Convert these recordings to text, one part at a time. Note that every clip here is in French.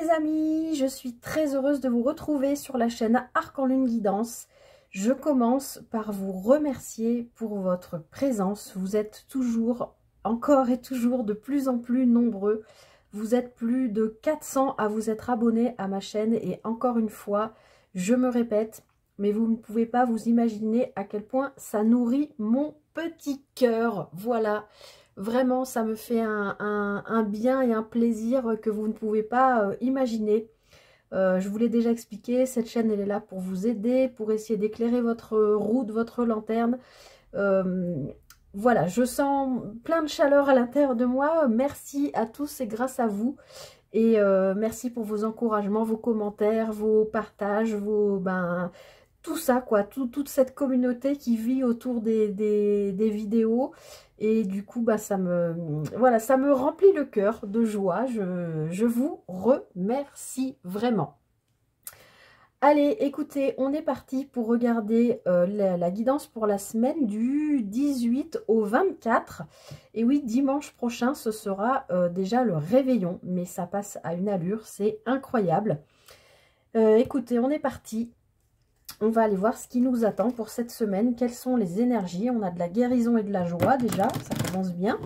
les amis, je suis très heureuse de vous retrouver sur la chaîne Arc en Lune Guidance. Je commence par vous remercier pour votre présence. Vous êtes toujours, encore et toujours de plus en plus nombreux. Vous êtes plus de 400 à vous être abonnés à ma chaîne et encore une fois, je me répète, mais vous ne pouvez pas vous imaginer à quel point ça nourrit mon petit cœur. Voilà. Vraiment, ça me fait un bien et un plaisir que vous ne pouvez pas imaginer. Je vous l'ai déjà expliqué, cette chaîne, elle est là pour vous aider, pour essayer d'éclairer votre route, votre lanterne. Voilà, je sens plein de chaleur à l'intérieur de moi. Merci à tous, c'est grâce à vous. Et merci pour vos encouragements, vos commentaires, vos partages, tout ça, quoi, toute cette communauté qui vit autour des vidéos. Et du coup, voilà, ça me remplit le cœur de joie. Je vous remercie vraiment. Allez, écoutez, on est parti pour regarder la guidance pour la semaine du 18 au 24. Et oui, dimanche prochain, ce sera déjà le réveillon. Mais ça passe à une allure, c'est incroyable. Écoutez, on est parti. On va aller voir ce qui nous attend pour cette semaine. Quelles sont les énergies? On a de la guérison et de la joie déjà. Ça commence bien.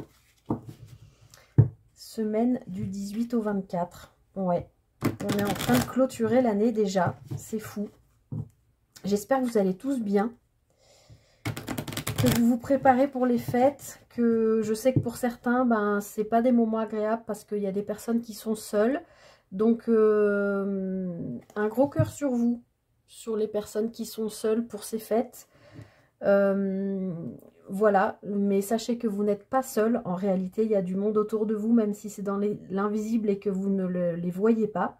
Semaine du 18 au 24. Ouais. On est en train de clôturer l'année déjà. C'est fou. J'espère que vous allez tous bien. Que vous vous préparez pour les fêtes. Que je sais que pour certains, c'est pas des moments agréables parce qu'il y a des personnes qui sont seules. Donc, un gros cœur sur vous. Sur les personnes qui sont seules pour ces fêtes. Voilà, mais sachez que vous n'êtes pas seul. En réalité, il y a du monde autour de vous, même si c'est dans l'invisible et que vous ne les voyez pas.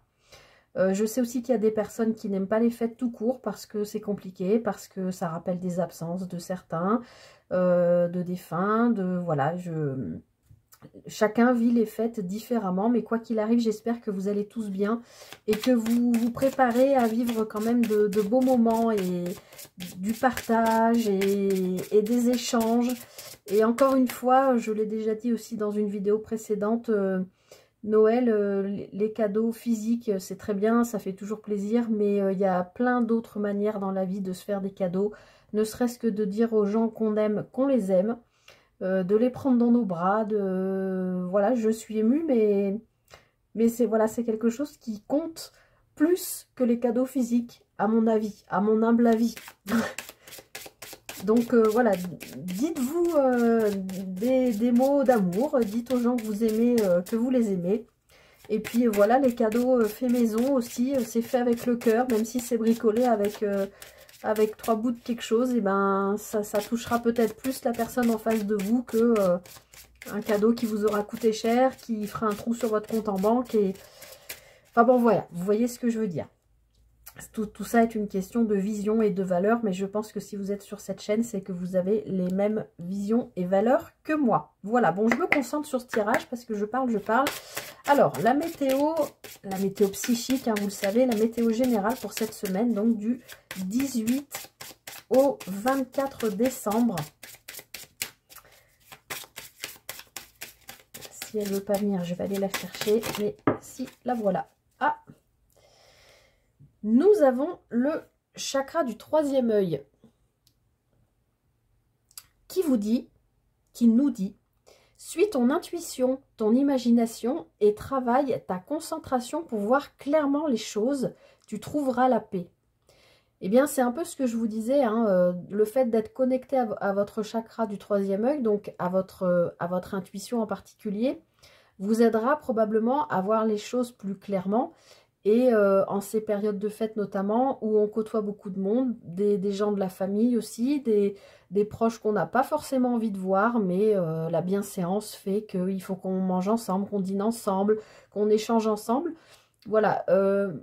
Je sais aussi qu'il y a des personnes qui n'aiment pas les fêtes tout court parce que c'est compliqué, parce que ça rappelle des absences de certains, de défunts, voilà, chacun vit les fêtes différemment, mais quoi qu'il arrive, j'espère que vous allez tous bien et que vous vous préparez à vivre quand même de beaux moments et du partage et des échanges. Et encore une fois, je l'ai déjà dit aussi dans une vidéo précédente, Noël, les cadeaux physiques, c'est très bien, ça fait toujours plaisir, mais il y a plein d'autres manières dans la vie de se faire des cadeaux, ne serait-ce que de dire aux gens qu'on aime, qu'on les aime. De les prendre dans nos bras, voilà, je suis émue, mais c'est voilà, c'est quelque chose qui compte plus que les cadeaux physiques, à mon avis, à mon humble avis. Donc voilà, dites-vous des mots d'amour, dites aux gens que vous aimez, que vous les aimez. Et puis voilà, les cadeaux faits maison aussi, c'est fait avec le cœur, même si c'est bricolé avec 3 bouts de quelque chose, et ça touchera peut-être plus la personne en face de vous que un cadeau qui vous aura coûté cher, qui fera un trou sur votre compte en banque. Et enfin bon, voilà, vous voyez ce que je veux dire. Tout ça est une question de vision et de valeur, mais je pense que si vous êtes sur cette chaîne, c'est que vous avez les mêmes visions et valeurs que moi. Voilà, bon, je me concentre sur ce tirage parce que je parle. Alors, la météo psychique, hein, vous le savez, la météo générale pour cette semaine, donc du 18 au 24 décembre. Si elle ne veut pas venir, je vais aller la chercher, mais si, la voilà. Ah! Nous avons le chakra du 3e œil qui nous dit, suis ton intuition, ton imagination et travaille ta concentration pour voir clairement les choses, tu trouveras la paix. Eh bien, c'est un peu ce que je vous disais, hein, le fait d'être connecté à votre chakra du 3e œil, donc à votre intuition en particulier, vous aidera probablement à voir les choses plus clairement. Et en ces périodes de fête notamment, où on côtoie beaucoup de monde, des gens de la famille aussi, des proches qu'on n'a pas forcément envie de voir, mais la bienséance fait qu'il faut qu'on mange ensemble, qu'on dîne ensemble, qu'on échange ensemble. Voilà,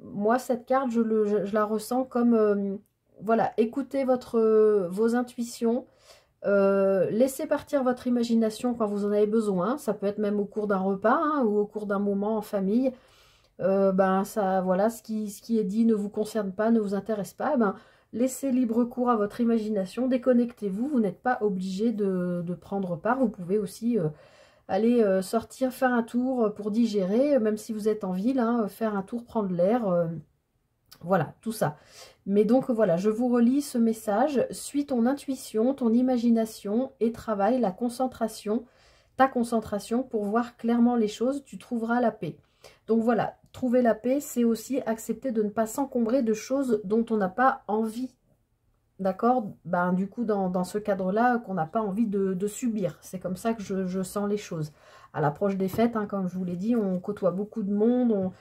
moi cette carte, je la ressens comme, voilà, écoutez vos intuitions, laissez partir votre imagination quand vous en avez besoin, ça peut être même au cours d'un repas, hein, ou au cours d'un moment en famille. Voilà, ce qui est dit ne vous concerne pas, ne vous intéresse pas, laissez libre cours à votre imagination, déconnectez-vous, vous n'êtes pas obligé de prendre part, vous pouvez aussi aller sortir, faire un tour pour digérer, même si vous êtes en ville, hein, faire un tour, prendre l'air, voilà, tout ça. Mais donc voilà, je vous relis ce message. Suis ton intuition, ton imagination et travaille la concentration, ta concentration pour voir clairement les choses, tu trouveras la paix. Donc voilà, trouver la paix, c'est aussi accepter de ne pas s'encombrer de choses dont on n'a pas envie. D'accord? Ben, du coup, dans ce cadre-là, qu'on n'a pas envie de subir. C'est comme ça que je sens les choses. À l'approche des fêtes, hein, comme je vous l'ai dit, on côtoie beaucoup de monde,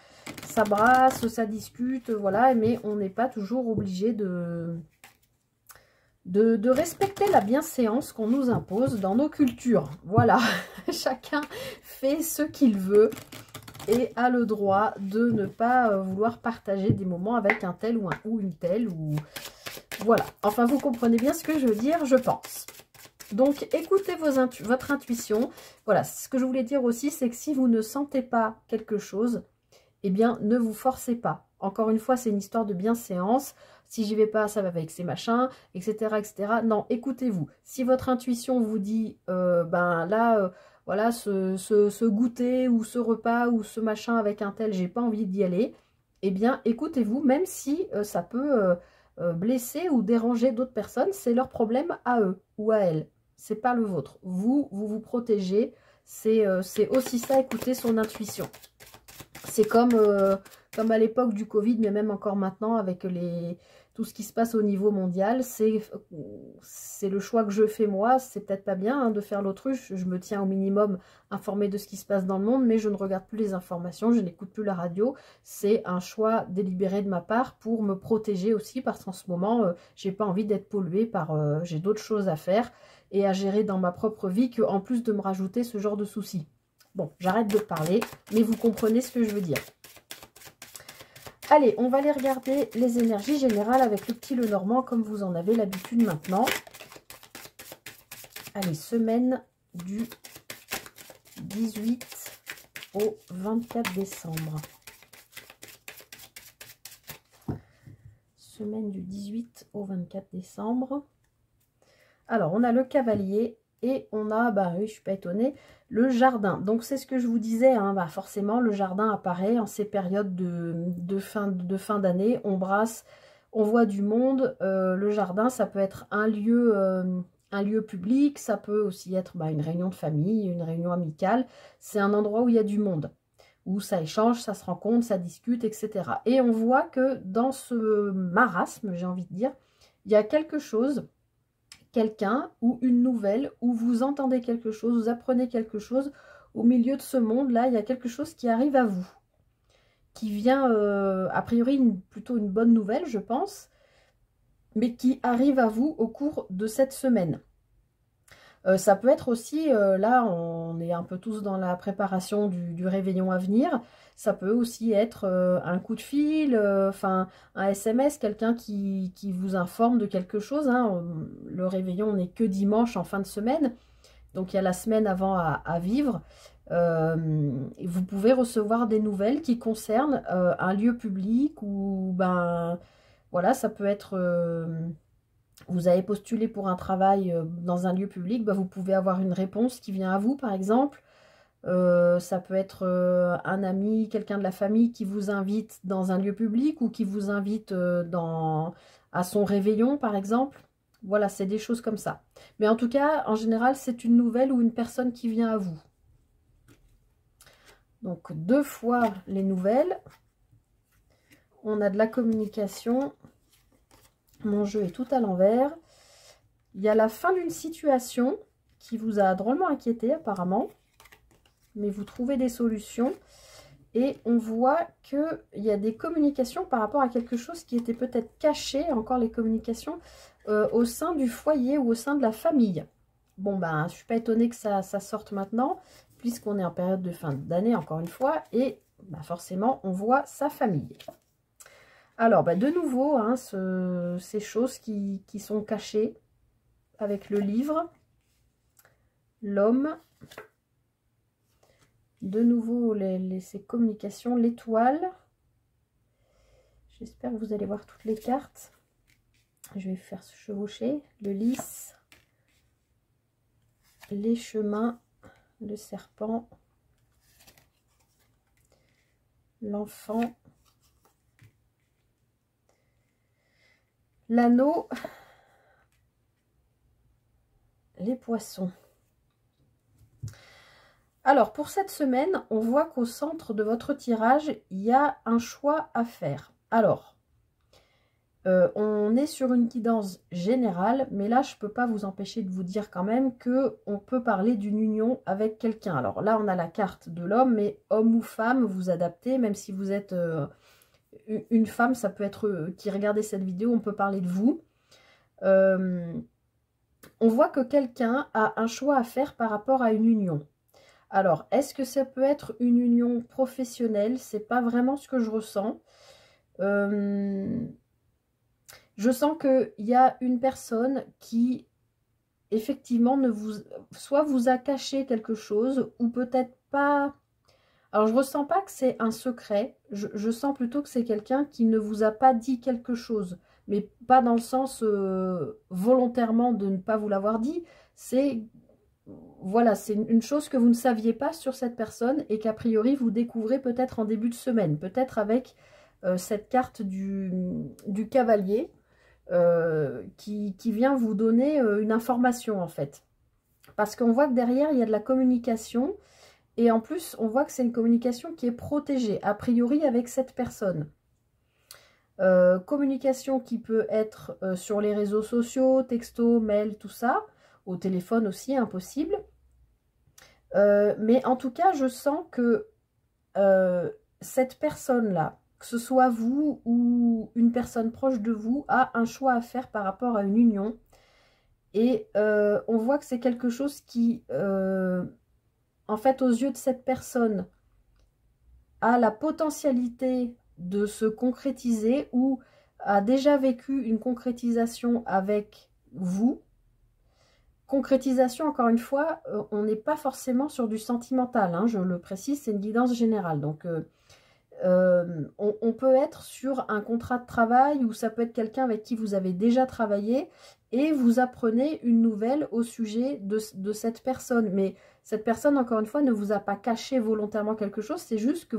ça brasse, ça discute, voilà, mais on n'est pas toujours obligé de respecter la bienséance qu'on nous impose dans nos cultures. Voilà, chacun fait ce qu'il veut et a le droit de ne pas vouloir partager des moments avec un tel ou une telle, ou... Voilà, enfin vous comprenez bien ce que je veux dire, je pense. Donc écoutez votre intuition. Voilà, ce que je voulais dire aussi, c'est que si vous ne sentez pas quelque chose, eh bien ne vous forcez pas. Encore une fois, c'est une histoire de bienséance. Si j'y vais pas, ça va avec ces machins, etc. etc. Non, écoutez-vous. Si votre intuition vous dit, ben là, voilà, ce goûter ou ce repas ou ce machin avec un tel, j'ai pas envie d'y aller, eh bien écoutez-vous, même si ça peut... blesser ou déranger d'autres personnes, c'est leur problème à eux ou à elles. C'est pas le vôtre. Vous protégez. C'est aussi ça, écouter son intuition. C'est comme à l'époque du Covid, mais même encore maintenant avec tout ce qui se passe au niveau mondial. C'est le choix que je fais moi. C'est peut-être pas bien, hein, de faire l'autruche. Je me tiens au minimum informée de ce qui se passe dans le monde, mais je ne regarde plus les informations, je n'écoute plus la radio. C'est un choix délibéré de ma part pour me protéger aussi, parce qu'en ce moment, j'ai pas envie d'être polluée par... j'ai d'autres choses à faire et à gérer dans ma propre vie, qu'en plus de me rajouter ce genre de soucis. Bon, j'arrête de parler, mais vous comprenez ce que je veux dire. Allez, on va aller regarder les énergies générales avec le petit Lenormand, comme vous en avez l'habitude maintenant. Allez, semaine du 18 au 24 décembre. Semaine du 18 au 24 décembre. Alors, on a le cavalier et on a, bah oui, je suis pas étonnée, le jardin. Donc, c'est ce que je vous disais, hein, bah forcément, le jardin apparaît en ces périodes de fin d'année. On brasse, on voit du monde. Le jardin, ça peut être un lieu public, ça peut aussi être une réunion de famille, une réunion amicale. C'est un endroit où il y a du monde, où ça échange, ça se rencontre, ça discute, etc. Et on voit que dans ce marasme, j'ai envie de dire, il y a quelque chose... quelqu'un ou une nouvelle, où vous entendez quelque chose, vous apprenez quelque chose au milieu de ce monde-là, il y a quelque chose qui arrive à vous, qui vient, a priori, plutôt une bonne nouvelle, je pense, mais qui arrive à vous au cours de cette semaine. Ça peut être aussi, là, on est un peu tous dans la préparation du réveillon à venir. Ça peut aussi être un coup de fil, enfin un SMS, quelqu'un qui vous informe de quelque chose, hein. Le réveillon n'est que dimanche en fin de semaine, donc il y a la semaine avant à vivre. Et vous pouvez recevoir des nouvelles qui concernent un lieu public, ou voilà, ça peut être... vous avez postulé pour un travail dans un lieu public, vous pouvez avoir une réponse qui vient à vous, par exemple. Ça peut être un ami, quelqu'un de la famille qui vous invite dans un lieu public, ou qui vous invite à son réveillon, par exemple. Voilà, c'est des choses comme ça. Mais en tout cas, en général, c'est une nouvelle ou une personne qui vient à vous. Donc, 2 fois les nouvelles. On a de la communication. Mon jeu est tout à l'envers. Il y a la fin d'une situation qui vous a drôlement inquiété apparemment. Mais vous trouvez des solutions. Et on voit qu'il y a des communications par rapport à quelque chose qui était peut-être caché, encore les communications, au sein du foyer ou au sein de la famille. Bon, je ne suis pas étonnée que ça sorte maintenant, puisqu'on est en période de fin d'année, encore une fois, et forcément, on voit sa famille. Alors, de nouveau, hein, ces choses qui sont cachées avec le livre, l'homme, de nouveau ces communications, l'étoile. J'espère que vous allez voir toutes les cartes. Je vais faire chevaucher le lys, les chemins, le serpent, l'enfant, l'anneau, les poissons. Alors, pour cette semaine, on voit qu'au centre de votre tirage, il y a un choix à faire. Alors, on est sur une guidance générale, mais là, je ne peux pas vous empêcher de vous dire quand même qu'on peut parler d'une union avec quelqu'un. Alors là, on a la carte de l'homme, mais homme ou femme, vous adaptez, même si vous êtes une femme, ça peut être qui regardez cette vidéo, on peut parler de vous. On voit que quelqu'un a un choix à faire par rapport à une union. Alors, est-ce que ça peut être une union professionnelle? C'est pas vraiment ce que je ressens. Je sens qu'il y a une personne qui, effectivement, soit vous a caché quelque chose, ou peut-être pas. Alors, je ne ressens pas que c'est un secret. Je sens plutôt que c'est quelqu'un qui ne vous a pas dit quelque chose. Mais pas dans le sens volontairement de ne pas vous l'avoir dit. C'est, voilà, c'est une chose que vous ne saviez pas sur cette personne et qu'a priori, vous découvrez peut-être en début de semaine. Peut-être avec cette carte du cavalier. Qui vient vous donner une information en fait. Parce qu'on voit que derrière, il y a de la communication. Et en plus, on voit que c'est une communication qui est protégée, a priori avec cette personne. Communication qui peut être sur les réseaux sociaux, texto, mail, tout ça. Au téléphone aussi, impossible. Mais en tout cas, je sens que cette personne-là, que ce soit vous ou une personne proche de vous, a un choix à faire par rapport à une union. Et on voit que c'est quelque chose qui, en fait, aux yeux de cette personne, a la potentialité de se concrétiser ou a déjà vécu une concrétisation avec vous. Concrétisation, encore une fois, on n'est pas forcément sur du sentimental, hein, je le précise, c'est une guidance générale. Donc, on peut être sur un contrat de travail ou ça peut être quelqu'un avec qui vous avez déjà travaillé et vous apprenez une nouvelle au sujet de cette personne. Mais cette personne, encore une fois, ne vous a pas caché volontairement quelque chose, c'est juste que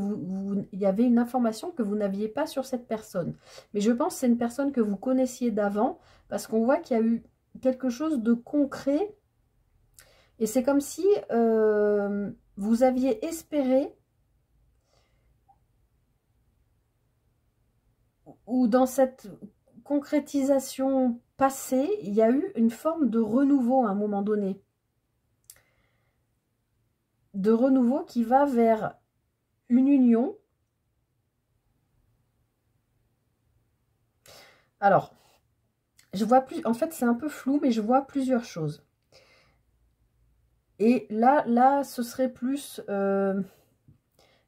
il y avait une information que vous n'aviez pas sur cette personne. Mais je pense que c'est une personne que vous connaissiez d'avant parce qu'on voit qu'il y a eu quelque chose de concret et c'est comme si vous aviez espéré ou dans cette concrétisation passée, il y a eu une forme de renouveau à un moment donné. De renouveau qui va vers une union. Alors, je vois plus, en fait c'est un peu flou, mais je vois plusieurs choses. Et là ce serait plus...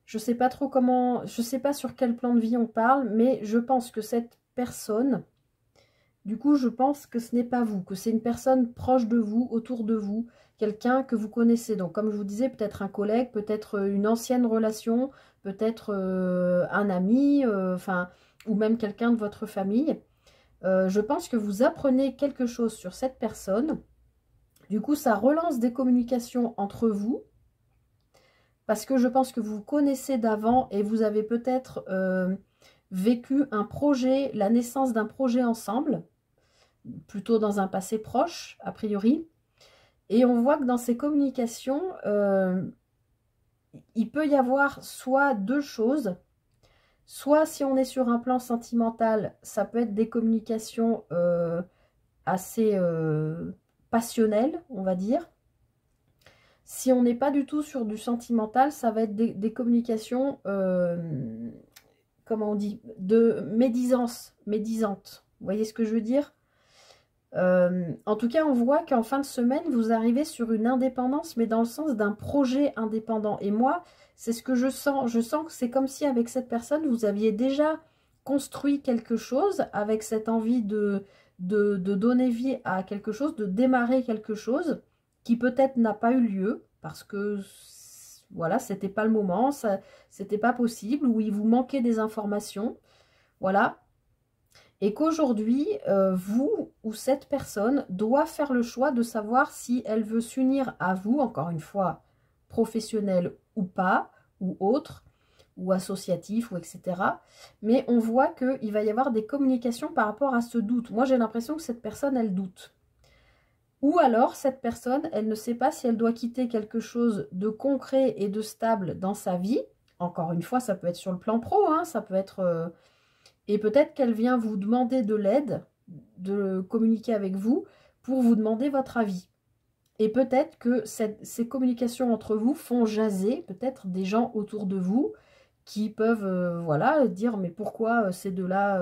je sais pas trop comment, je sais pas sur quel plan de vie on parle, mais je pense que cette personne, du coup, je pense que ce n'est pas vous, que c'est une personne proche de vous, autour de vous, quelqu'un que vous connaissez. Donc, comme je vous disais, peut-être un collègue, peut-être une ancienne relation, peut-être un ami, enfin, ou même quelqu'un de votre famille. Je pense que vous apprenez quelque chose sur cette personne. Du coup, ça relance des communications entre vous. Parce que je pense que vous connaissez d'avant et vous avez peut-être vécu un projet, la naissance d'un projet ensemble, plutôt dans un passé proche, a priori. Et on voit que dans ces communications, il peut y avoir soit deux choses. Soit si on est sur un plan sentimental, ça peut être des communications assez passionnelles, on va dire. Si on n'est pas du tout sur du sentimental, ça va être des communications, comment on dit, de médisance, médisante. Vous voyez ce que je veux dire? En tout cas, on voit qu'en fin de semaine, vous arrivez sur une indépendance, mais dans le sens d'un projet indépendant. Et moi, c'est ce que je sens. Je sens que c'est comme si avec cette personne, vous aviez déjà construit quelque chose, avec cette envie de donner vie à quelque chose, de démarrer quelque chose qui peut-être n'a pas eu lieu, parce que voilà, c'était pas le moment, c'était pas possible, ou il vous manquait des informations. Voilà. Et qu'aujourd'hui, vous ou cette personne doit faire le choix de savoir si elle veut s'unir à vous, encore une fois, professionnel ou pas, ou autre, ou associatif, ou etc. Mais on voit qu'il va y avoir des communications par rapport à ce doute. Moi, j'ai l'impression que cette personne, elle doute. Ou alors, cette personne, elle ne sait pas si elle doit quitter quelque chose de concret et de stable dans sa vie. Encore une fois, ça peut être sur le plan pro, hein, ça peut être... Et peut-être qu'elle vient vous demander de l'aide, de communiquer avec vous, pour vous demander votre avis. Et peut-être que ces communications entre vous font jaser peut-être des gens autour de vous qui peuvent voilà, dire mais pourquoi ces deux-là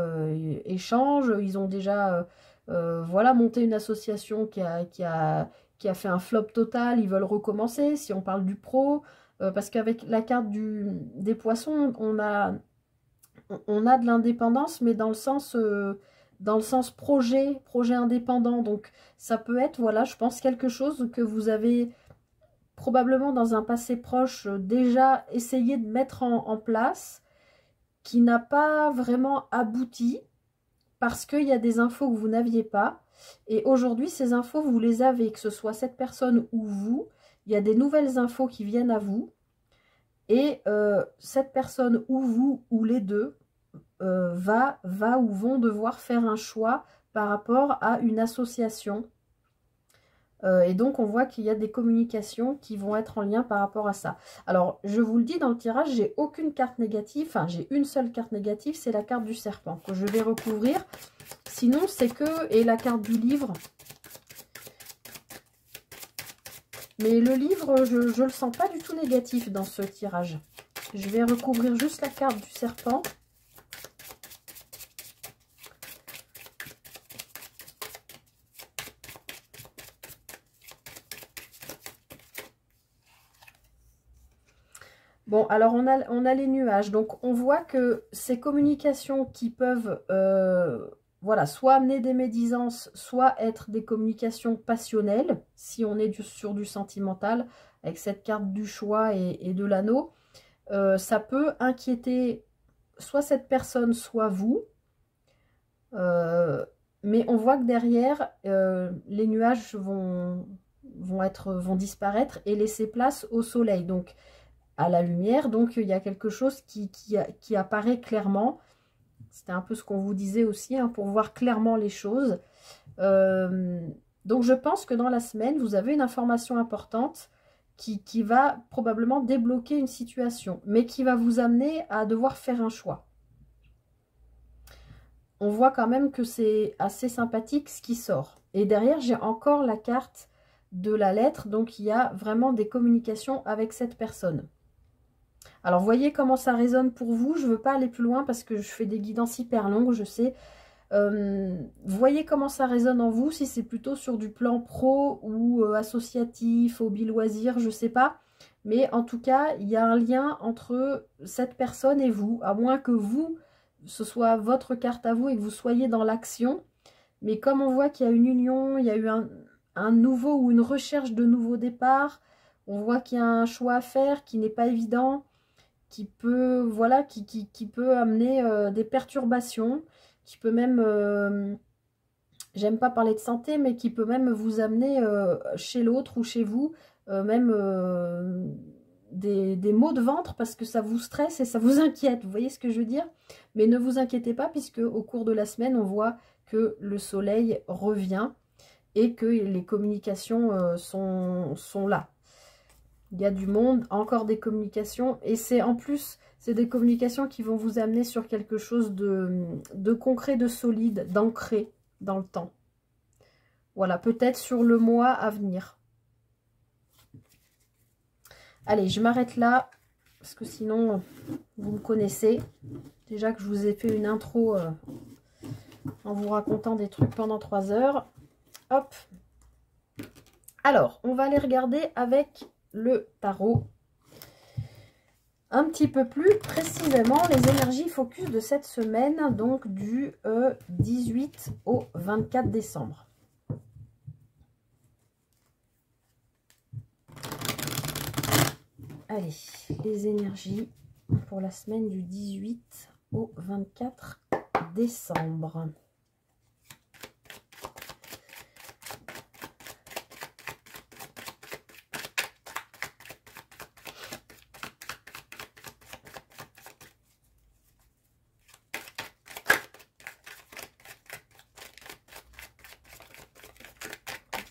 échangent, ils ont déjà voilà, monté une association qui a fait un flop total, ils veulent recommencer, si on parle du pro, parce qu'avec la carte des poissons, on a de l'indépendance, mais dans le sens projet indépendant. Donc ça peut être, voilà, je pense quelque chose que vous avez probablement dans un passé proche déjà essayé de mettre en place, qui n'a pas vraiment abouti, parce qu'il y a des infos que vous n'aviez pas. Et aujourd'hui, ces infos, vous les avez, que ce soit cette personne ou vous. Il y a des nouvelles infos qui viennent à vous. Et cette personne ou vous, ou les deux, va ou vont devoir faire un choix par rapport à une association. Et donc, on voit qu'il y a des communications qui vont être en lien par rapport à ça. Alors, je vous le dis, dans le tirage, j'ai aucune carte négative. Enfin, j'ai une seule carte négative, c'est la carte du serpent que je vais recouvrir. Sinon, c'est que... Et la carte du livre. Mais le livre, je ne le sens pas du tout négatif dans ce tirage. Je vais recouvrir juste la carte du serpent. Bon, alors on a les nuages. Donc, on voit que ces communications qui peuvent, voilà, soit amener des médisances, soit être des communications passionnelles, si on est sur du sentimental, avec cette carte du choix et de l'anneau, ça peut inquiéter soit cette personne, soit vous. Mais on voit que derrière, les nuages vont disparaître et laisser place au soleil. Donc, à la lumière, donc il y a quelque chose qui apparaît clairement. C'était un peu ce qu'on vous disait aussi, hein, pour voir clairement les choses. Donc je pense que dans la semaine, vous avez une information importante qui va probablement débloquer une situation, mais qui va vous amener à devoir faire un choix. On voit quand même que c'est assez sympathique ce qui sort. Et derrière, j'ai encore la carte de la lettre, donc il y a vraiment des communications avec cette personne. Alors, voyez comment ça résonne pour vous. Je ne veux pas aller plus loin parce que je fais des guidances hyper longues, je sais. Voyez comment ça résonne en vous, si c'est plutôt sur du plan pro ou associatif, hobby loisir, je ne sais pas. Mais en tout cas, il y a un lien entre cette personne et vous, à moins que vous, ce soit votre carte à vous et que vous soyez dans l'action. Mais comme on voit qu'il y a une union, il y a eu un nouveau ou une recherche de nouveau départ, on voit qu'il y a un choix à faire qui n'est pas évident, qui peut, voilà, qui peut amener des perturbations, qui peut même, j'aime pas parler de santé, mais qui peut même vous amener chez l'autre ou chez vous, même des maux de ventre parce que ça vous stresse et ça vous inquiète, vous voyez ce que je veux dire? Mais ne vous inquiétez pas puisque au cours de la semaine, on voit que le soleil revient et que les communications sont là. Il y a du monde, encore des communications. Et c'est en plus, c'est des communications qui vont vous amener sur quelque chose de concret, de solide, d'ancré dans le temps. Voilà, peut-être sur le mois à venir. Allez, je m'arrête là, parce que sinon, vous me connaissez. Déjà que je vous ai fait une intro en vous racontant des trucs pendant 3 heures. Hop. Alors, on va aller regarder avec le tarot un petit peu plus précisément les énergies focus de cette semaine, donc du 18 au 24 décembre. Allez, les énergies pour la semaine du 18 au 24 décembre.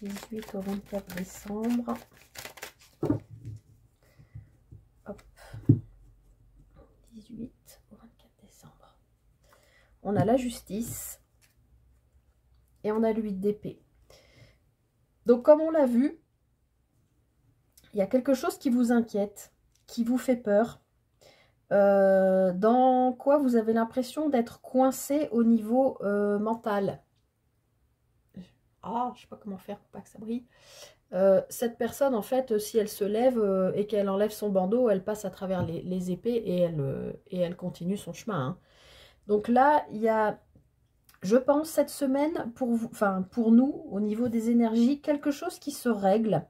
18 au 24 décembre. Hop. 18 au 24 décembre. On a la justice et on a le 8 d'épée. Donc comme on l'a vu, il y a quelque chose qui vous inquiète, qui vous fait peur, dans quoi vous avez l'impression d'être coincé au niveau mental. Ah, je sais pas comment faire pour pas que ça brille. Cette personne, en fait, si elle se lève et qu'elle enlève son bandeau, elle passe à travers les épées et elle continue son chemin. Hein. Donc là, il y a, je pense, cette semaine, pour vous, enfin, pour nous, au niveau des énergies, quelque chose qui se règle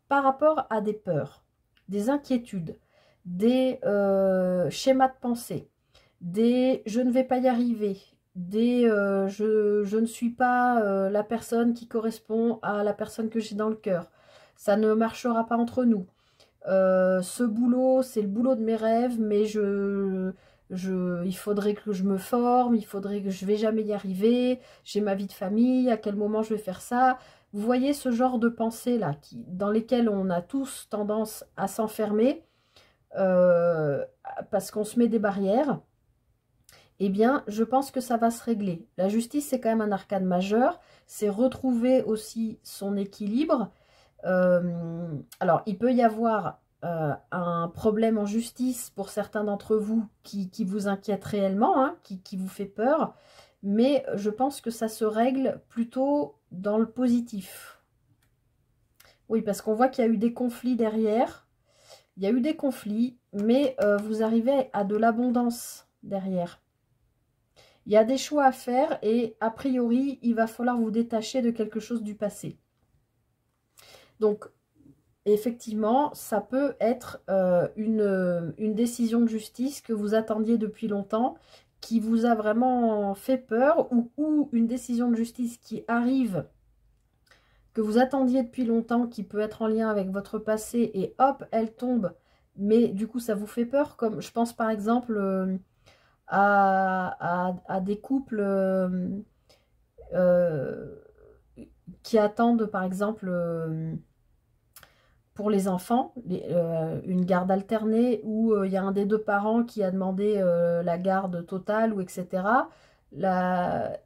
par rapport à des peurs, des inquiétudes, des schémas de pensée, des je ne vais pas y arriver, des je ne suis pas la personne qui correspond à la personne que j'ai dans le cœur, ça ne marchera pas entre nous, ce boulot c'est le boulot de mes rêves, mais il faudrait que je me forme, il faudrait que je vais jamais y arriver, j'ai ma vie de famille, à quel moment je vais faire ça. Vous voyez ce genre de pensées là, dans lesquelles on a tous tendance à s'enfermer parce qu'on se met des barrières. Eh bien, je pense que ça va se régler. La justice, c'est quand même un arcane majeur. C'est retrouver aussi son équilibre. Alors, il peut y avoir un problème en justice pour certains d'entre vous qui vous inquiète réellement, hein, qui vous fait peur. Mais je pense que ça se règle plutôt dans le positif. Oui, parce qu'on voit qu'il y a eu des conflits derrière. Il y a eu des conflits, mais vous arrivez à de l'abondance derrière. Il y a des choix à faire et a priori, il va falloir vous détacher de quelque chose du passé. Donc, effectivement, ça peut être une décision de justice que vous attendiez depuis longtemps, qui vous a vraiment fait peur, ou une décision de justice qui arrive, que vous attendiez depuis longtemps, qui peut être en lien avec votre passé, et hop, elle tombe, mais du coup, ça vous fait peur, comme je pense par exemple à des couples qui attendent, par exemple, pour les enfants, une garde alternée où il y a un des deux parents qui a demandé la garde totale, ou etc. Le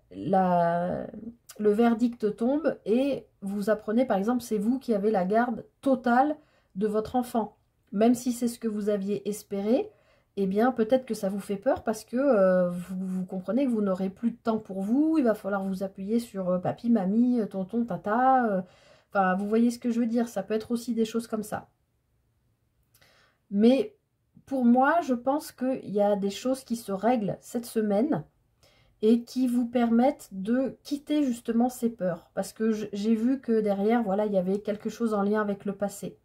verdict tombe et vous apprenez, par exemple, c'est vous qui avez la garde totale de votre enfant. Même si c'est ce que vous aviez espéré, eh bien, peut-être que ça vous fait peur parce que vous comprenez que vous n'aurez plus de temps pour vous. Il va falloir vous appuyer sur papy, mamie, tonton, tata. Enfin, vous voyez ce que je veux dire. Ça peut être aussi des choses comme ça. Mais pour moi, je pense qu'il y a des choses qui se règlent cette semaine et qui vous permettent de quitter justement ces peurs. Parce que j'ai vu que derrière, voilà, il y avait quelque chose en lien avec le passé.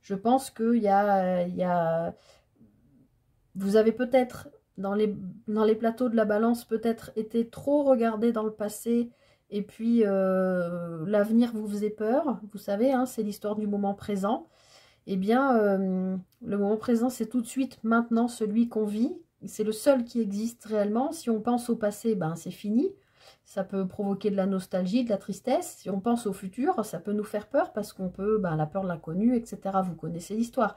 Je pense qu'il y a vous avez peut-être, dans les plateaux de la balance, peut-être été trop regardé dans le passé, et puis l'avenir vous faisait peur. Vous savez, hein, c'est l'histoire du moment présent. Eh bien, le moment présent, c'est tout de suite, maintenant, celui qu'on vit. C'est le seul qui existe réellement. Si on pense au passé, ben, c'est fini. Ça peut provoquer de la nostalgie, de la tristesse. Si on pense au futur, ça peut nous faire peur parce qu'on peut, ben, la peur de l'inconnu, etc. Vous connaissez l'histoire.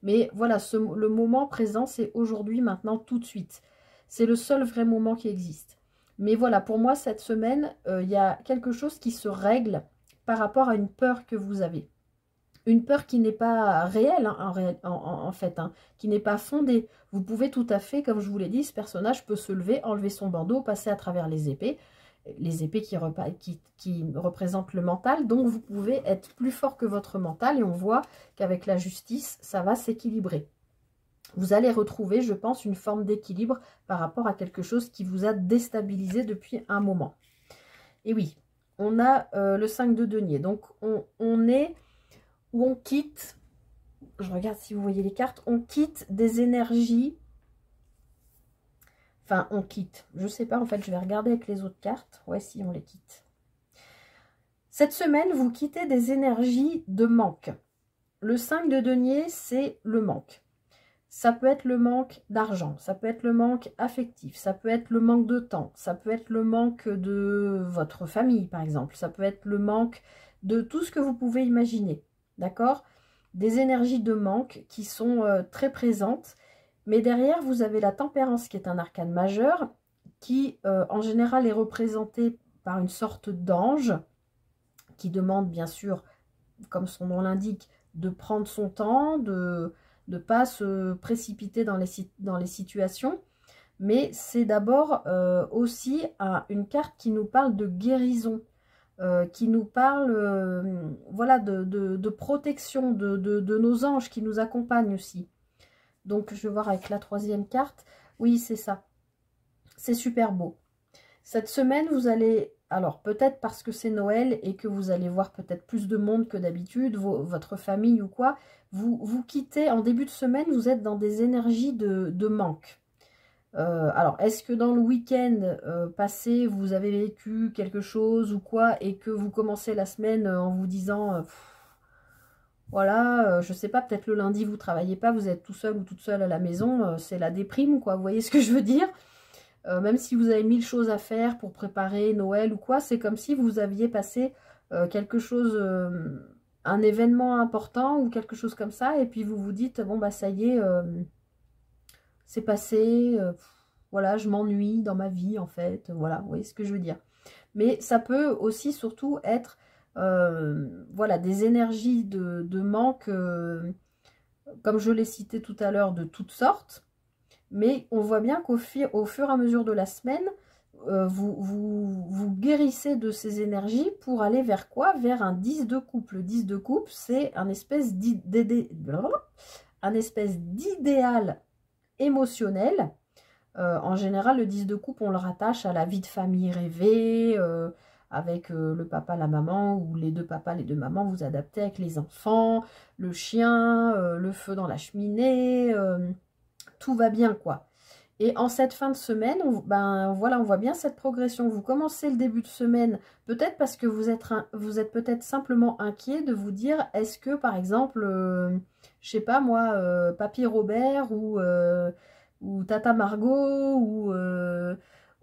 Mais voilà, le moment présent, c'est aujourd'hui, maintenant, tout de suite. C'est le seul vrai moment qui existe. Mais voilà, pour moi, cette semaine, il y a quelque chose qui se règle par rapport à une peur que vous avez. Une peur qui n'est pas réelle, hein, en fait, hein, qui n'est pas fondée. Vous pouvez tout à fait, comme je vous l'ai dit, ce personnage peut se lever, enlever son bandeau, passer à travers les épées qui représentent le mental. Donc, vous pouvez être plus fort que votre mental et on voit qu'avec la justice, ça va s'équilibrer. Vous allez retrouver, je pense, une forme d'équilibre par rapport à quelque chose qui vous a déstabilisé depuis un moment. Et oui, on a le 5 de denier. Donc, on est où on quitte, je regarde si vous voyez les cartes, on quitte des énergies, enfin on quitte, je sais pas en fait, je vais regarder avec les autres cartes, ouais si on les quitte. Cette semaine, vous quittez des énergies de manque. Le 5 de denier, c'est le manque. Ça peut être le manque d'argent, ça peut être le manque affectif, ça peut être le manque de temps, ça peut être le manque de votre famille par exemple, ça peut être le manque de tout ce que vous pouvez imaginer, d'accord? Des énergies de manque qui sont très présentes, mais derrière, vous avez la tempérance qui est un arcane majeur, qui en général est représenté par une sorte d'ange, qui demande bien sûr, comme son nom l'indique, de prendre son temps, de ne pas se précipiter dans les situations. Mais c'est d'abord aussi une carte qui nous parle de guérison, qui nous parle voilà, de protection, de nos anges qui nous accompagnent aussi. Donc je vais voir avec la troisième carte. Oui, c'est ça. C'est super beau. Cette semaine, vous allez, alors peut-être parce que c'est Noël et que vous allez voir peut-être plus de monde que d'habitude, votre famille ou quoi, vous quittez, en début de semaine, vous êtes dans des énergies de manque. Alors, est-ce que dans le week-end passé, vous avez vécu quelque chose ou quoi, et que vous commencez la semaine en vous disant, voilà, je sais pas, peut-être le lundi, vous travaillez pas, vous êtes tout seul ou toute seule à la maison, c'est la déprime, quoi, vous voyez ce que je veux dire? Même si vous avez 1000 choses à faire pour préparer Noël ou quoi, c'est comme si vous aviez passé quelque chose, un événement important ou quelque chose comme ça, et puis vous vous dites, bon bah ça y est, c'est passé, voilà, je m'ennuie dans ma vie en fait, voilà, vous voyez ce que je veux dire. Mais ça peut aussi surtout être, voilà, des énergies de manque, comme je l'ai cité tout à l'heure, de toutes sortes. Mais on voit bien qu'au fur et à mesure de la semaine, vous guérissez de ces énergies pour aller vers quoi? Vers un 10 de coupe. Le 10 de coupe, c'est un espèce d'idéal émotionnel. En général, le 10 de coupe, on le rattache à la vie de famille rêvée, avec le papa, la maman, ou les deux papas, les deux mamans, vous adaptez avec les enfants, le chien, le feu dans la cheminée, tout va bien, quoi. Et en cette fin de semaine, ben voilà, on voit bien cette progression. Vous commencez le début de semaine, peut-être parce que vous êtes peut-être simplement inquiet de vous dire, est-ce que par exemple, je sais pas moi, Papy Robert ou Tata Margot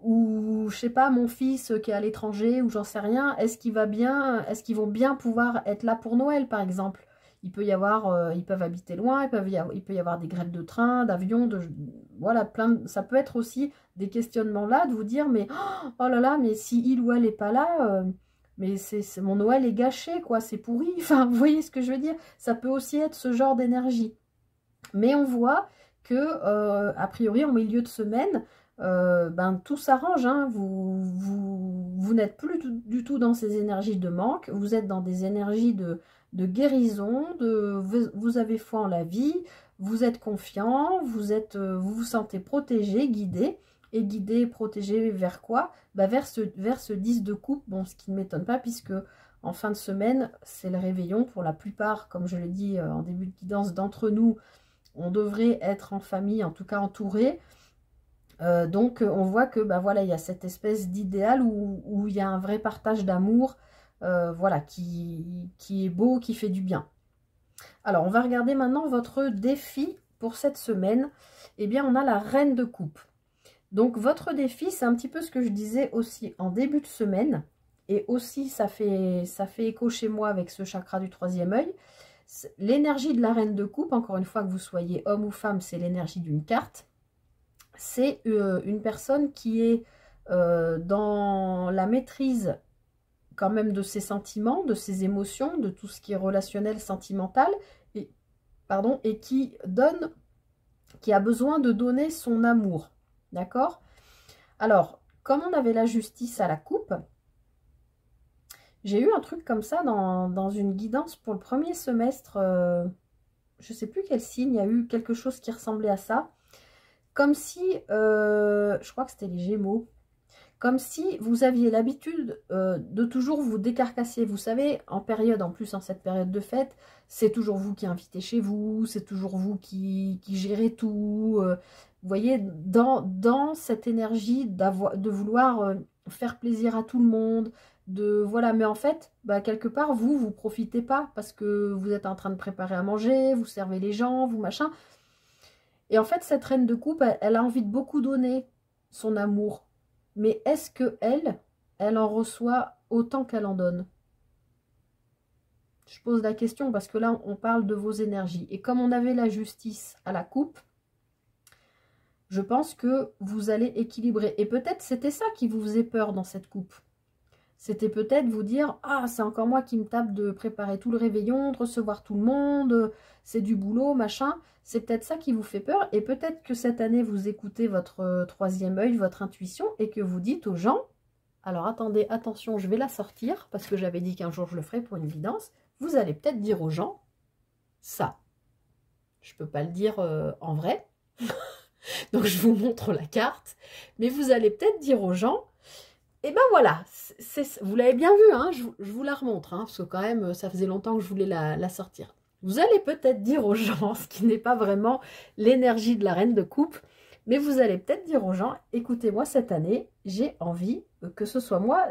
ou je sais pas, mon fils qui est à l'étranger ou j'en sais rien, est-ce qu'il va bien, est-ce qu'ils vont bien pouvoir être là pour Noël par exemple? Il peut y avoir, ils peuvent habiter loin, il peut y avoir des grèves de train, d'avion, voilà, ça peut être aussi des questionnements là, de vous dire, mais oh là là, mais si il ou elle n'est pas là, mais mon Noël est gâché, quoi, c'est pourri, enfin, vous voyez ce que je veux dire? Ça peut aussi être ce genre d'énergie. Mais on voit que, a priori, en milieu de semaine, ben, tout s'arrange, hein. Vous n'êtes plus du tout dans ces énergies de manque, vous êtes dans des énergies de guérison, vous avez foi en la vie, vous êtes confiant, vous vous sentez protégé, guidé, et guidé, protégé vers quoi? Bah vers ce 10 de coupe, bon, ce qui ne m'étonne pas, puisque en fin de semaine, c'est le réveillon pour la plupart, comme je l'ai dit en début de guidance, d'entre nous, on devrait être en famille, en tout cas entouré. Donc on voit que bah, voilà, il y a cette espèce d'idéal où il y a un vrai partage d'amour, voilà, qui est beau, qui fait du bien. Alors on va regarder maintenant votre défi pour cette semaine. Eh bien on a la reine de coupe. Donc votre défi, c'est un petit peu ce que je disais aussi en début de semaine. Et aussi ça fait écho chez moi avec ce chakra du troisième œil. L'énergie de la reine de coupe, encore une fois que vous soyez homme ou femme, c'est l'énergie d'une carte. C'est une personne qui est dans la maîtrise quand même de ses sentiments, de ses émotions, de tout ce qui est relationnel, sentimental, et, pardon, et qui a besoin de donner son amour. D'accord? Alors, comme on avait la justice à la coupe, j'ai eu un truc comme ça dans une guidance pour le premier semestre. Je ne sais plus quel signe, il y a eu quelque chose qui ressemblait à ça. Comme si, je crois que c'était les Gémeaux, comme si vous aviez l'habitude de toujours vous décarcasser. Vous savez, en plus, en cette période de fête, c'est toujours vous qui invitez chez vous, c'est toujours vous qui gérez tout. Vous voyez, dans cette énergie de vouloir faire plaisir à tout le monde, voilà, mais en fait, bah, quelque part, vous profitez pas parce que vous êtes en train de préparer à manger, vous servez les gens, vous machin. Et en fait, cette reine de coupe, elle a envie de beaucoup donner son amour. Mais est-ce que elle en reçoit autant qu'elle en donne? Je pose la question parce que là, on parle de vos énergies. Et comme on avait la justice à la coupe, je pense que vous allez équilibrer. Et peut-être c'était ça qui vous faisait peur dans cette coupe. C'était peut-être vous dire, ah, c'est encore moi qui me tape de préparer tout le réveillon, de recevoir tout le monde, c'est du boulot, machin. C'est peut-être ça qui vous fait peur. Et peut-être que cette année, vous écoutez votre troisième œil, votre intuition, et que vous dites aux gens, alors attendez, attention, je vais la sortir, parce que j'avais dit qu'un jour je le ferai pour une évidence. Vous allez peut-être dire aux gens, ça. Je ne peux pas le dire en vrai. Donc je vous montre la carte. Mais vous allez peut-être dire aux gens, et ben voilà, vous l'avez bien vu, hein, je vous la remontre, hein, parce que quand même, ça faisait longtemps que je voulais la sortir. Vous allez peut-être dire aux gens, ce qui n'est pas vraiment l'énergie de la reine de coupe, mais vous allez peut-être dire aux gens, écoutez-moi, cette année, j'ai envie que ce soit moi,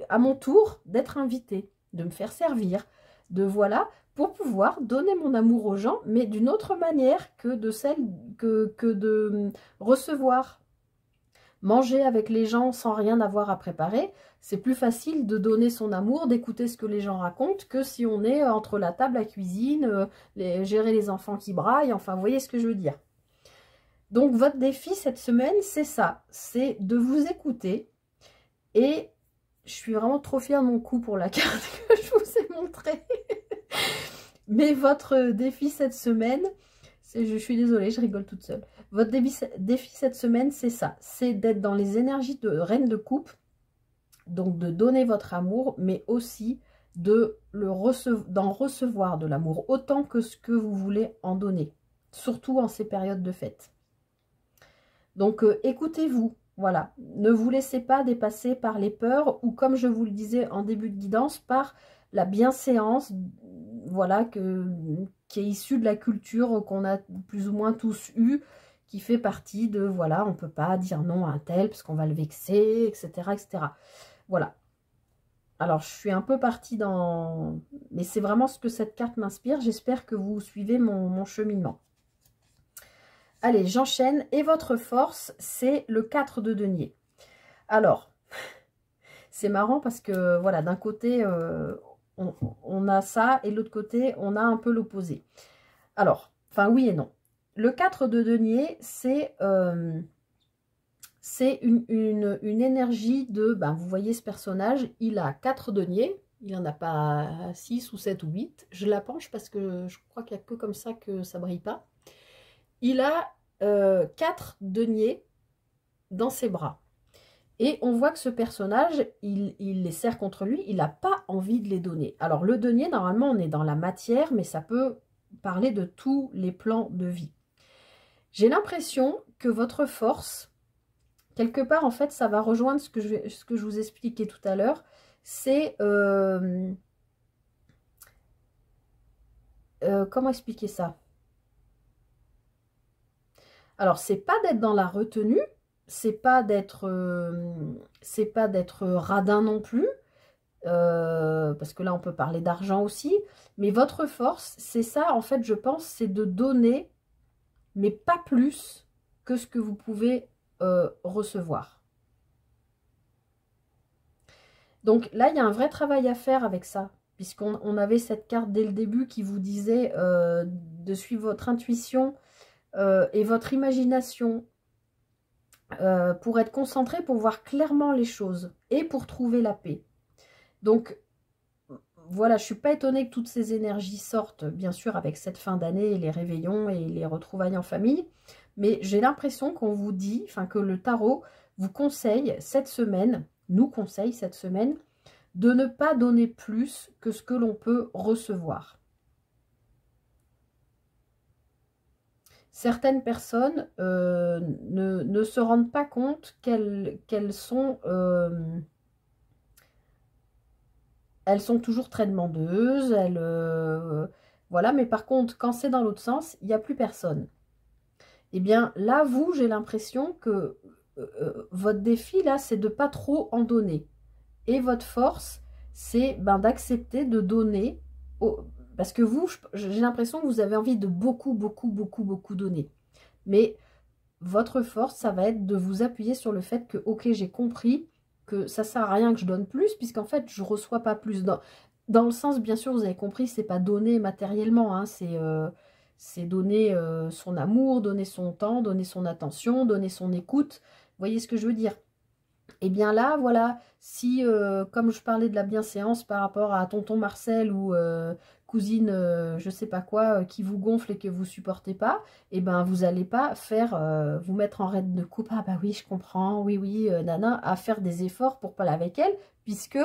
à mon tour, d'être invitée, de me faire servir, de voilà, pour pouvoir donner mon amour aux gens, mais d'une autre manière que de celle que de recevoir. Manger avec les gens sans rien avoir à préparer, c'est plus facile de donner son amour, d'écouter ce que les gens racontent, que si on est entre la table, la cuisine, gérer les enfants qui braillent, enfin, vous voyez ce que je veux dire. Donc, votre défi cette semaine, c'est ça, c'est de vous écouter. Et je suis vraiment trop fière de mon coup pour la carte que je vous ai montrée. Mais votre défi cette semaine, je suis désolée, je rigole toute seule. Votre défi cette semaine, c'est ça. C'est d'être dans les énergies de reine de coupe. Donc, de donner votre amour, mais aussi d'en recevoir de l'amour. Autant que ce que vous voulez en donner. Surtout en ces périodes de fête. Donc, écoutez-vous. Voilà. Ne vous laissez pas dépasser par les peurs ou, comme je vous le disais en début de guidance, par la bienséance, voilà, qui est issue de la culture qu'on a plus ou moins tous eue, qui fait partie de, voilà, on ne peut pas dire non à un tel parce qu'on va le vexer, etc., etc. Voilà. Alors, je suis un peu partie dans... Mais c'est vraiment ce que cette carte m'inspire. J'espère que vous suivez mon cheminement. Allez, j'enchaîne. Et votre force, c'est le 4 de denier. Alors, c'est marrant parce que, voilà, d'un côté, on a ça, et de l'autre côté, on a un peu l'opposé. Alors, enfin, oui et non. Le 4 de denier, c'est une énergie de... Ben, vous voyez ce personnage, il a 4 deniers. Il n'en a pas 6 ou 7 ou 8. Je la penche parce que je crois qu'il n'y a que comme ça que ça ne brille pas. Il a 4 deniers dans ses bras. Et on voit que ce personnage, il les serre contre lui, il n'a pas envie de les donner. Alors le denier, normalement, on est dans la matière, mais ça peut parler de tous les plans de vie. J'ai l'impression que votre force, quelque part, en fait, ça va rejoindre ce que je vous expliquais tout à l'heure. C'est... comment expliquer ça? Alors, c'est pas d'être dans la retenue, c'est pas d'être radin non plus, parce que là, on peut parler d'argent aussi. Mais votre force, c'est ça, en fait, je pense, c'est de donner, mais pas plus que ce que vous pouvez recevoir. Donc là, il y a un vrai travail à faire avec ça, puisqu'on avait cette carte dès le début qui vous disait de suivre votre intuition et votre imagination pour être concentré, pour voir clairement les choses et pour trouver la paix. Donc voilà, je ne suis pas étonnée que toutes ces énergies sortent, bien sûr, avec cette fin d'année, les réveillons et les retrouvailles en famille, mais j'ai l'impression qu'on vous dit, enfin que le tarot vous conseille cette semaine, nous conseille cette semaine, de ne pas donner plus que ce que l'on peut recevoir. Certaines personnes ne se rendent pas compte qu'elles sont toujours très demandeuses, voilà, mais par contre, quand c'est dans l'autre sens, il n'y a plus personne. Eh bien, là, vous, j'ai l'impression que votre défi, là, c'est de ne pas trop en donner. Et votre force, c'est d'accepter de donner... Parce que vous, j'ai l'impression que vous avez envie de beaucoup donner. Mais votre force, ça va être de vous appuyer sur le fait que, ok, j'ai compris que ça ne sert à rien que je donne plus, puisqu'en fait, je ne reçois pas plus. Dans le sens, bien sûr, vous avez compris, c'est pas donner matériellement, hein, c'est donner son amour, donner son temps, donner son attention, donner son écoute. Vous voyez ce que je veux dire? Et bien là, voilà, si, comme je parlais de la bienséance par rapport à tonton Marcel ou cousine, je sais pas quoi, qui vous gonfle et que vous supportez pas, et ben vous allez pas faire, vous mettre en raide de coupe, ah bah oui, je comprends, oui, oui, nana, à faire des efforts pour parler avec elle, puisque,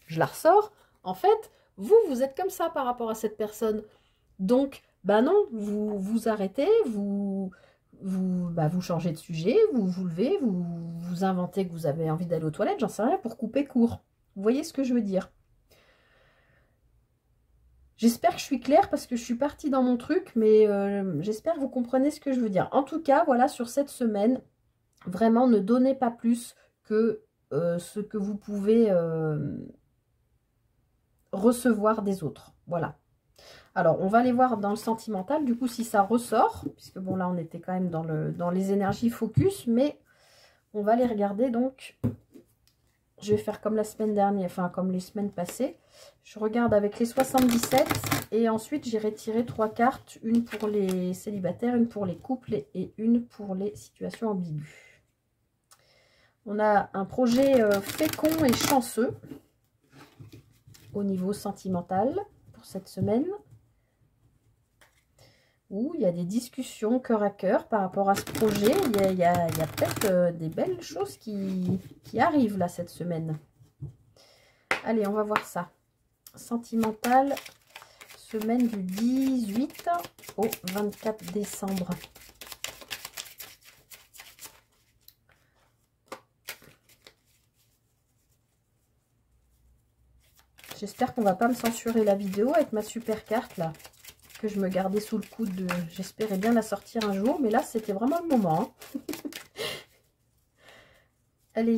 je la ressors, en fait, vous êtes comme ça par rapport à cette personne. Donc, bah non, vous arrêtez, vous changez de sujet, vous vous levez, vous inventez que vous avez envie d'aller aux toilettes, j'en sais rien, pour couper court. Vous voyez ce que je veux dire? J'espère que je suis claire parce que je suis partie dans mon truc, mais j'espère que vous comprenez ce que je veux dire. En tout cas, voilà, sur cette semaine, vraiment, ne donnez pas plus que ce que vous pouvez recevoir des autres. Voilà. Alors, on va aller voir dans le sentimental, du coup, si ça ressort, puisque bon, là, on était quand même dans les énergies focus, mais on va les regarder, donc, je vais faire comme la semaine dernière, enfin, comme les semaines passées. Je regarde avec les 77, et ensuite, j'irai tirer 3 cartes, une pour les célibataires, une pour les couples, et une pour les situations ambiguës. On a un projet fécond et chanceux, au niveau sentimental, pour cette semaine. Où il y a des discussions cœur à cœur par rapport à ce projet. Il y a peut-être des belles choses qui arrivent là cette semaine. Allez, on va voir ça. Sentimental, semaine du 18 au 24 décembre. J'espère qu'on va pas me censurer la vidéo avec ma super carte là. Que je me gardais sous le coude. J'espérais bien la sortir un jour, mais là, c'était vraiment le moment. Hein. Allez,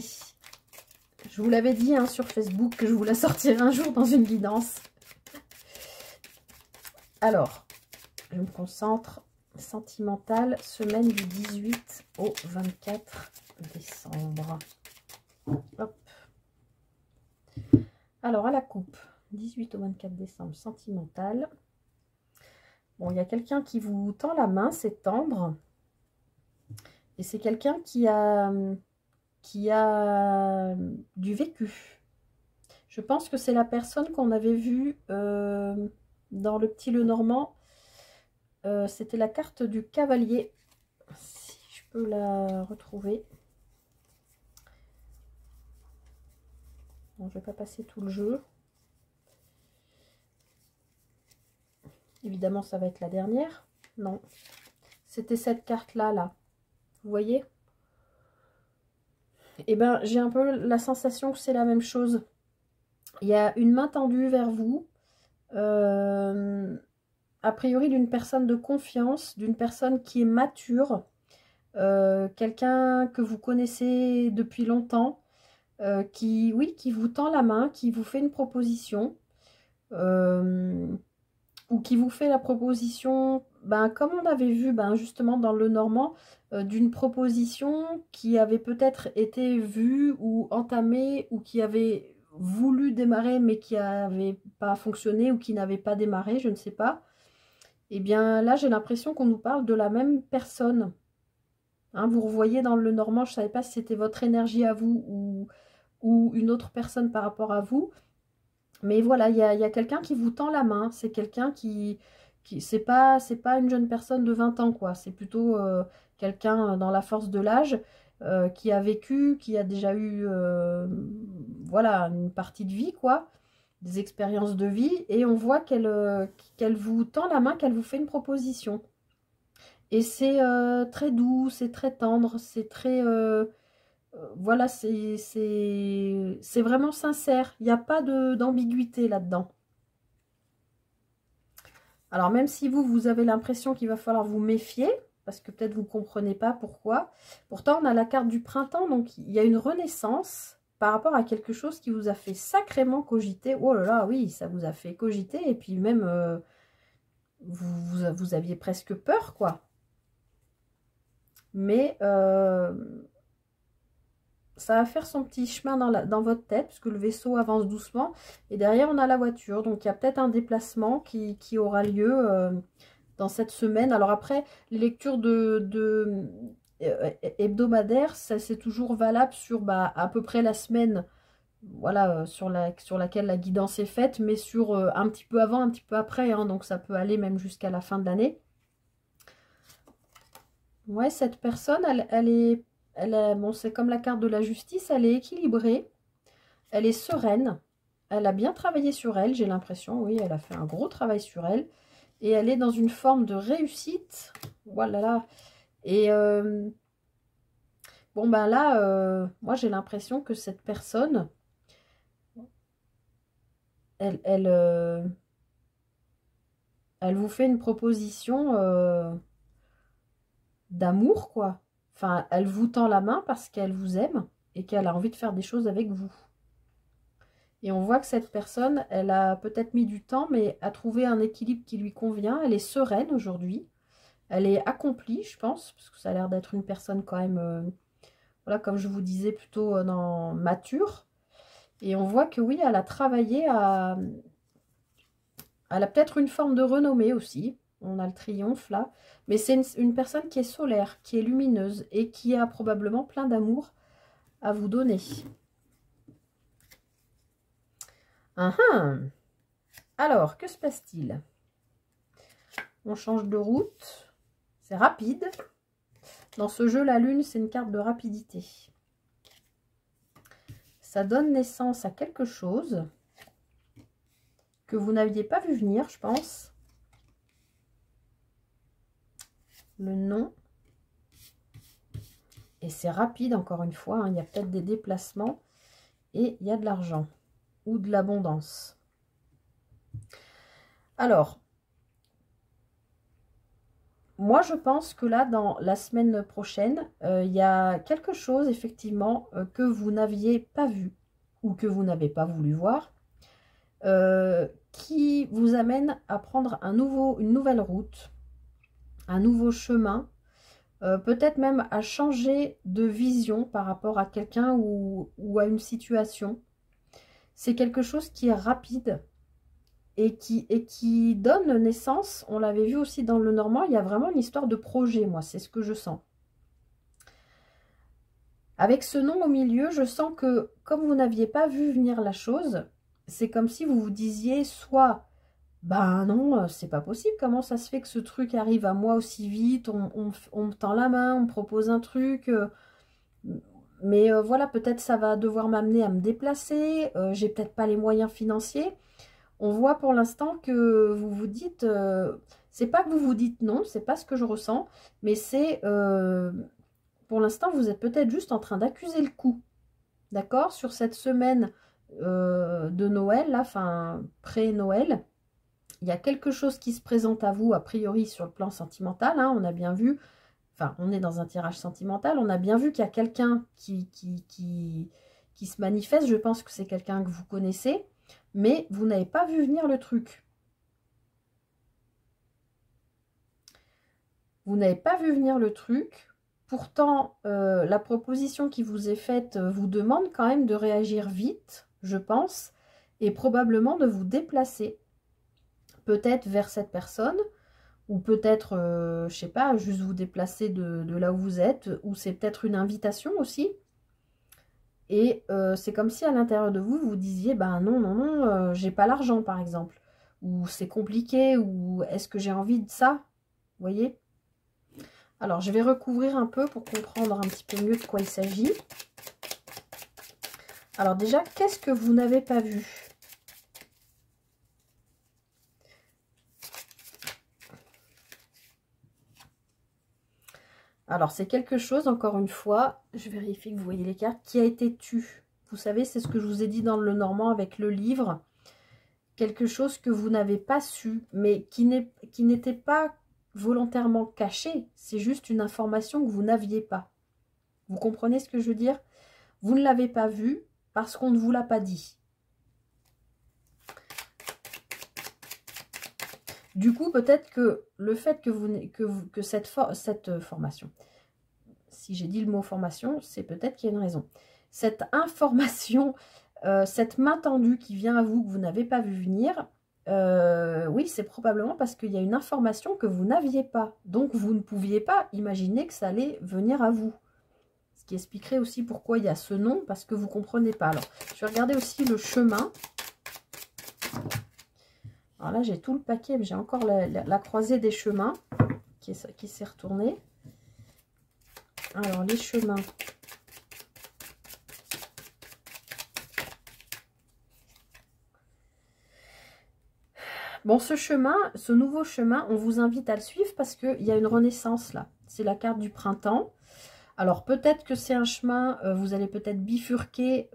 je vous l'avais dit hein, sur Facebook que je vous la sortirai un jour dans une guidance. Alors, je me concentre. Sentimental, semaine du 18 au 24 décembre. Hop. Alors, à la coupe, 18 au 24 décembre, sentimental. Bon, il y a quelqu'un qui vous tend la main, c'est tendre. Et c'est quelqu'un qui a du vécu. Je pense que c'est la personne qu'on avait vue dans le petit Lenormand. C'était la carte du cavalier. Si je peux la retrouver. Bon, je ne vais pas passer tout le jeu. Évidemment, ça va être la dernière. Non. C'était cette carte-là, là. Vous voyez? Eh bien, j'ai un peu la sensation que c'est la même chose. Il y a une main tendue vers vous. A priori, d'une personne de confiance, d'une personne qui est mature. Quelqu'un que vous connaissez depuis longtemps. Qui vous tend la main, qui vous fait une proposition. Ou qui vous fait la proposition, ben, comme on avait vu justement dans le Normand, d'une proposition qui avait peut-être été vue ou entamée ou qui avait voulu démarrer mais qui n'avait pas fonctionné ou qui n'avait pas démarré, je ne sais pas. Et bien là, j'ai l'impression qu'on nous parle de la même personne. Hein, vous revoyez dans le Normand, je ne savais pas si c'était votre énergie à vous ou une autre personne par rapport à vous. Mais voilà, il y a quelqu'un qui vous tend la main. C'est quelqu'un qui c'est pas une jeune personne de 20 ans, quoi. C'est plutôt quelqu'un dans la force de l'âge qui a vécu, qui a déjà eu voilà, une partie de vie, quoi. Des expériences de vie. Et on voit qu'elle vous tend la main, qu'elle vous fait une proposition. Et c'est très doux, c'est très tendre, c'est très... voilà, c'est vraiment sincère. Il n'y a pas d'ambiguïté là-dedans. Alors, même si vous avez l'impression qu'il va falloir vous méfier, parce que peut-être vous ne comprenez pas pourquoi. Pourtant, on a la carte du printemps, donc il y a une renaissance par rapport à quelque chose qui vous a fait sacrément cogiter. Oh là là, oui, ça vous a fait cogiter. Et puis même, vous aviez presque peur, quoi. Mais... ça va faire son petit chemin dans votre tête, puisque le vaisseau avance doucement. Et derrière, on a la voiture. Donc, il y a peut-être un déplacement qui aura lieu dans cette semaine. Alors après, les lectures hebdomadaires, ça c'est toujours valable sur à peu près la semaine, voilà, sur laquelle la guidance est faite, mais sur un petit peu avant, un petit peu après, hein, donc ça peut aller même jusqu'à la fin de l'année. Ouais, cette personne, bon, c'est comme la carte de la justice, elle est équilibrée, elle est sereine, elle a bien travaillé sur elle, j'ai l'impression, oui, elle a fait un gros travail sur elle, et elle est dans une forme de réussite, voilà, là. Et bon, ben là, moi j'ai l'impression que cette personne, elle vous fait une proposition d'amour, quoi. Enfin, elle vous tend la main parce qu'elle vous aime et qu'elle a envie de faire des choses avec vous. Et on voit que cette personne, elle a peut-être mis du temps, mais a trouvé un équilibre qui lui convient. Elle est sereine aujourd'hui. Elle est accomplie, je pense, parce que ça a l'air d'être une personne quand même, voilà, comme je vous disais, plutôt mature. Et on voit que oui, elle a travaillé à... Elle a peut-être une forme de renommée aussi. On a le triomphe là. Mais c'est une personne qui est solaire, qui est lumineuse et qui a probablement plein d'amour à vous donner. Alors, que se passe-t-il? On change de route. C'est rapide. Dans ce jeu, la lune, c'est une carte de rapidité. Ça donne naissance à quelque chose que vous n'aviez pas vu venir, je pense. Le nom. Et c'est rapide, encore une fois. Hein. Il y a peut-être des déplacements. Et il y a de l'argent. Ou de l'abondance. Alors, moi je pense que là, dans la semaine prochaine, il y a quelque chose, effectivement, que vous n'aviez pas vu. Ou que vous n'avez pas voulu voir. Qui vous amène à prendre une nouvelle route, un nouveau chemin, peut-être même à changer de vision par rapport à quelqu'un ou à une situation. C'est quelque chose qui est rapide et qui donne naissance, on l'avait vu aussi dans le Normand, il y a vraiment une histoire de projet, moi, c'est ce que je sens. Avec ce nom au milieu, je sens que comme vous n'aviez pas vu venir la chose, c'est comme si vous vous disiez soit ben non, c'est pas possible. Comment ça se fait que ce truc arrive à moi aussi vite? On me tend la main, on me propose un truc. Mais voilà, peut-être ça va devoir m'amener à me déplacer. J'ai peut-être pas les moyens financiers. On voit pour l'instant que vous vous dites... c'est pas que vous vous dites non, c'est pas ce que je ressens. Mais c'est... pour l'instant, vous êtes peut-être juste en train d'accuser le coup. D'accord? Sur cette semaine de Noël, là, enfin, pré-Noël. Il y a quelque chose qui se présente à vous, a priori, sur le plan sentimental. Hein, on a bien vu, enfin, on est dans un tirage sentimental, on a bien vu qu'il y a quelqu'un qui se manifeste. Je pense que c'est quelqu'un que vous connaissez, mais vous n'avez pas vu venir le truc. Vous n'avez pas vu venir le truc. Pourtant, la proposition qui vous est faite vous demande quand même de réagir vite, je pense, et probablement de vous déplacer. Peut-être vers cette personne, ou peut-être, je sais pas, juste vous déplacer de là où vous êtes, ou c'est peut-être une invitation aussi. Et c'est comme si à l'intérieur de vous, vous disiez, ben non, non, non, j'ai pas l'argent par exemple, ou c'est compliqué, ou est-ce que j'ai envie de ça, vous voyez? Alors, je vais recouvrir un peu pour comprendre un petit peu mieux de quoi il s'agit. Alors déjà, qu'est-ce que vous n'avez pas vu ? Alors, c'est quelque chose, encore une fois, je vérifie que vous voyez les cartes, qui a été tu. Vous savez, c'est ce que je vous ai dit dans le Normand avec le livre. Quelque chose que vous n'avez pas su, mais qui n'était pas volontairement caché. C'est juste une information que vous n'aviez pas. Vous comprenez ce que je veux dire? Vous ne l'avez pas vu parce qu'on ne vous l'a pas dit. Du coup, peut-être que le fait que cette formation, si j'ai dit le mot formation, c'est peut-être qu'il y a une raison. Cette information, cette main tendue qui vient à vous, que vous n'avez pas vu venir, oui, c'est probablement parce qu'il y a une information que vous n'aviez pas. Donc, vous ne pouviez pas imaginer que ça allait venir à vous. Ce qui expliquerait aussi pourquoi il y a ce nom, parce que vous ne comprenez pas. Alors, je vais regarder aussi le chemin. Alors là, j'ai tout le paquet, mais j'ai encore la croisée des chemins qui s'est retournée. Alors, les chemins. Bon, ce chemin, ce nouveau chemin, on vous invite à le suivre parce qu'il y a une renaissance là. C'est la carte du printemps. Alors, peut-être que c'est un chemin, vous allez peut-être bifurquer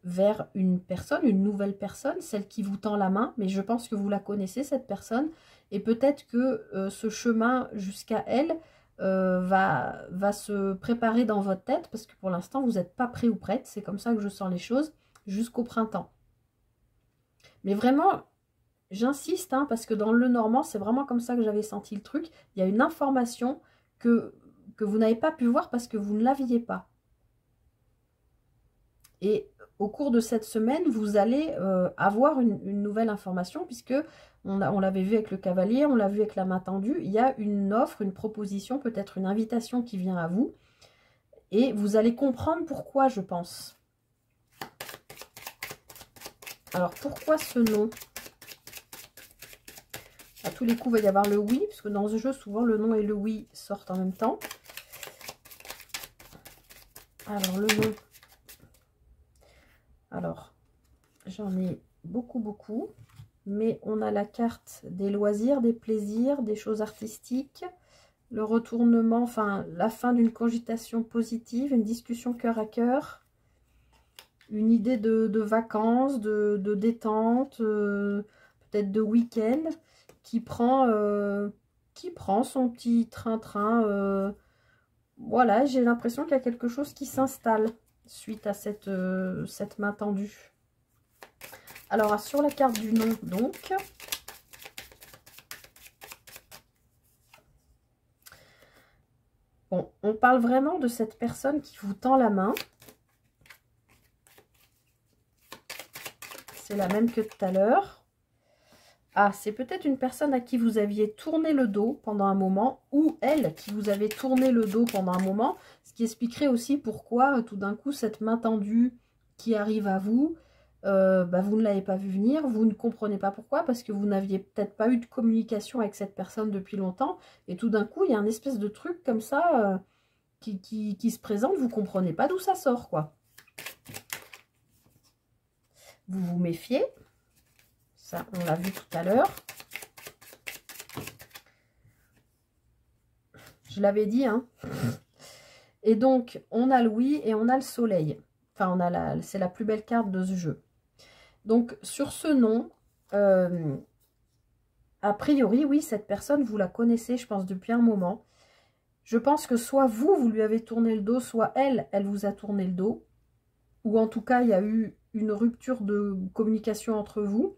vers une personne, une nouvelle personne, celle qui vous tend la main. Mais je pense que vous la connaissez, cette personne. Et peut-être que ce chemin jusqu'à elle va se préparer dans votre tête. Parce que pour l'instant, vous n'êtes pas prêt ou prête. C'est comme ça que je sens les choses jusqu'au printemps. Mais vraiment... J'insiste, hein, parce que dans le normand, c'est vraiment comme ça que j'avais senti le truc. Il y a une information que vous n'avez pas pu voir parce que vous ne l'aviez pas. Et au cours de cette semaine, vous allez avoir une nouvelle information, puisque on l'avait vu avec le cavalier, on l'a vu avec la main tendue. Il y a une offre, une proposition, peut-être une invitation qui vient à vous. Et vous allez comprendre pourquoi, je pense. Alors, pourquoi ce nom ? À tous les coups, il va y avoir le oui, parce que dans ce jeu, souvent, le non et le oui sortent en même temps. Alors, le nom. Alors, j'en ai beaucoup. Mais on a la carte des loisirs, des plaisirs, des choses artistiques, le retournement, enfin, la fin d'une cogitation positive, une discussion cœur à cœur, une idée de vacances, de détente, peut-être de week-end. Qui prend son petit train-train. Voilà, j'ai l'impression qu'il y a quelque chose qui s'installe suite à cette main tendue. Alors, sur la carte du nom, donc, bon, on parle vraiment de cette personne qui vous tend la main. C'est la même que tout à l'heure. Ah, c'est peut-être une personne à qui vous aviez tourné le dos pendant un moment, ou elle qui vous avait tourné le dos pendant un moment, ce qui expliquerait aussi pourquoi tout d'un coup cette main tendue qui arrive à vous, vous ne l'avez pas vu venir, vous ne comprenez pas pourquoi, parce que vous n'aviez peut-être pas eu de communication avec cette personne depuis longtemps, et tout d'un coup il y a un espèce de truc comme ça qui se présente, vous ne comprenez pas d'où ça sort, quoi. Vous vous méfiez. Ça, on l'a vu tout à l'heure. Je l'avais dit, hein. Et donc, on a le oui et on a le soleil. Enfin, c'est la plus belle carte de ce jeu. Donc, sur ce nom, a priori, oui, cette personne, vous la connaissez, je pense, depuis un moment. Je pense que soit vous lui avez tourné le dos, soit elle vous a tourné le dos. Ou en tout cas, il y a eu une rupture de communication entre vous.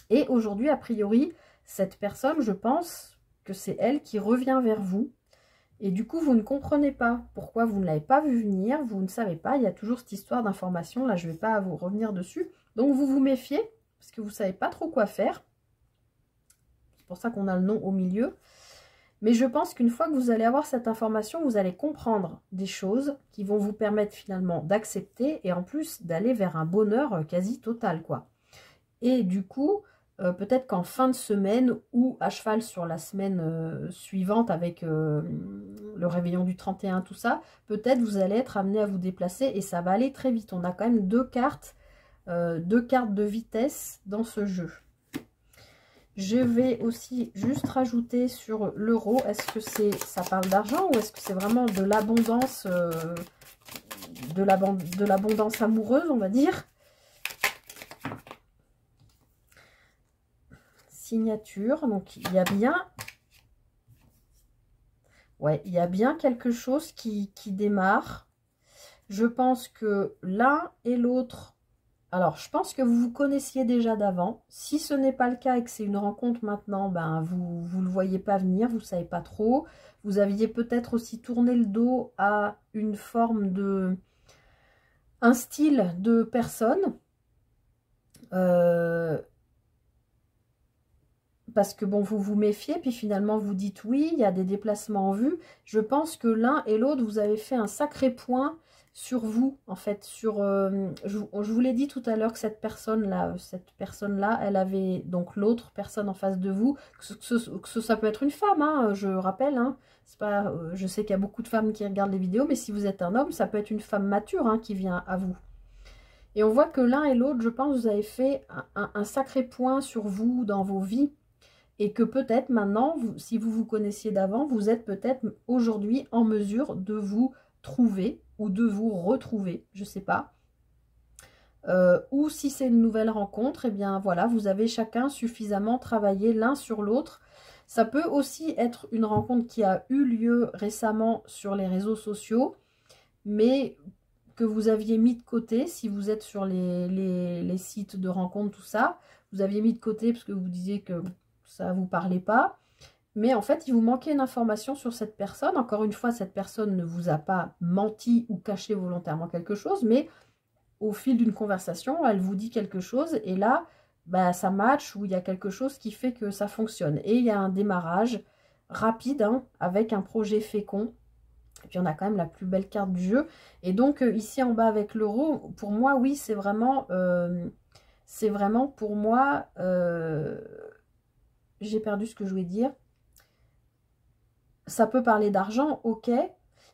Et aujourd'hui, a priori, cette personne, je pense que c'est elle qui revient vers vous. Et du coup, vous ne comprenez pas pourquoi vous ne l'avez pas vu venir. Vous ne savez pas, il y a toujours cette histoire d'information. Là, je ne vais pas vous revenir dessus. Donc, vous vous méfiez parce que vous ne savez pas trop quoi faire. C'est pour ça qu'on a le nom au milieu. Mais je pense qu'une fois que vous allez avoir cette information, vous allez comprendre des choses qui vont vous permettre finalement d'accepter et en plus d'aller vers un bonheur quasi total, quoi. Et du coup... peut-être qu'en fin de semaine ou à cheval sur la semaine suivante avec le réveillon du 31, tout ça, peut-être vous allez être amené à vous déplacer et ça va aller très vite. On a quand même deux cartes de vitesse dans ce jeu. Je vais aussi juste rajouter sur l'euro, est-ce que ça parle d'argent ou est-ce que c'est vraiment de l'abondance de l'abondance amoureuse, on va dire. Signature, donc il y a bien il y a bien quelque chose qui démarre. Je pense que l'un et l'autre Alors, je pense que vous vous connaissiez déjà d'avant. Si ce n'est pas le cas et que c'est une rencontre maintenant, ben, vous ne le voyez pas venir, vous ne savez pas trop. Vous aviez peut-être aussi tourné le dos à une forme de... un style de personne. Parce que bon, vous vous méfiez, puis finalement vous dites oui, il y a des déplacements en vue. Je pense que l'un et l'autre, vous avez fait un sacré point sur vous, en fait. Je vous l'ai dit tout à l'heure que cette personne-là, elle avait donc l'autre personne en face de vous. Ça peut être une femme, hein, je rappelle. Hein, c'est pas, je sais qu'il y a beaucoup de femmes qui regardent les vidéos, mais si vous êtes un homme, ça peut être une femme mature hein, qui vient à vous. Et on voit que l'un et l'autre, je pense, vous avez fait un sacré point sur vous dans vos vies. Et que peut-être maintenant, si vous vous connaissiez d'avant, vous êtes peut-être aujourd'hui en mesure de vous trouver ou de vous retrouver, je ne sais pas. Ou si c'est une nouvelle rencontre, eh bien voilà, vous avez chacun suffisamment travaillé l'un sur l'autre. Ça peut aussi être une rencontre qui a eu lieu récemment sur les réseaux sociaux, mais que vous aviez mis de côté, si vous êtes sur les sites de rencontres, tout ça, vous aviez mis de côté parce que vous disiez que ça ne vous parlait pas, mais en fait, il vous manquait une information sur cette personne. Encore une fois, cette personne ne vous a pas menti ou caché volontairement quelque chose, mais au fil d'une conversation, elle vous dit quelque chose, et là, bah, ça match, ou il y a quelque chose qui fait que ça fonctionne. Et il y a un démarrage rapide, hein, avec un projet fécond. Et puis, on a quand même la plus belle carte du jeu. Et donc, ici en bas avec l'euro, pour moi, oui, c'est vraiment pour moi... j'ai perdu ce que je voulais dire. Ça peut parler d'argent, ok,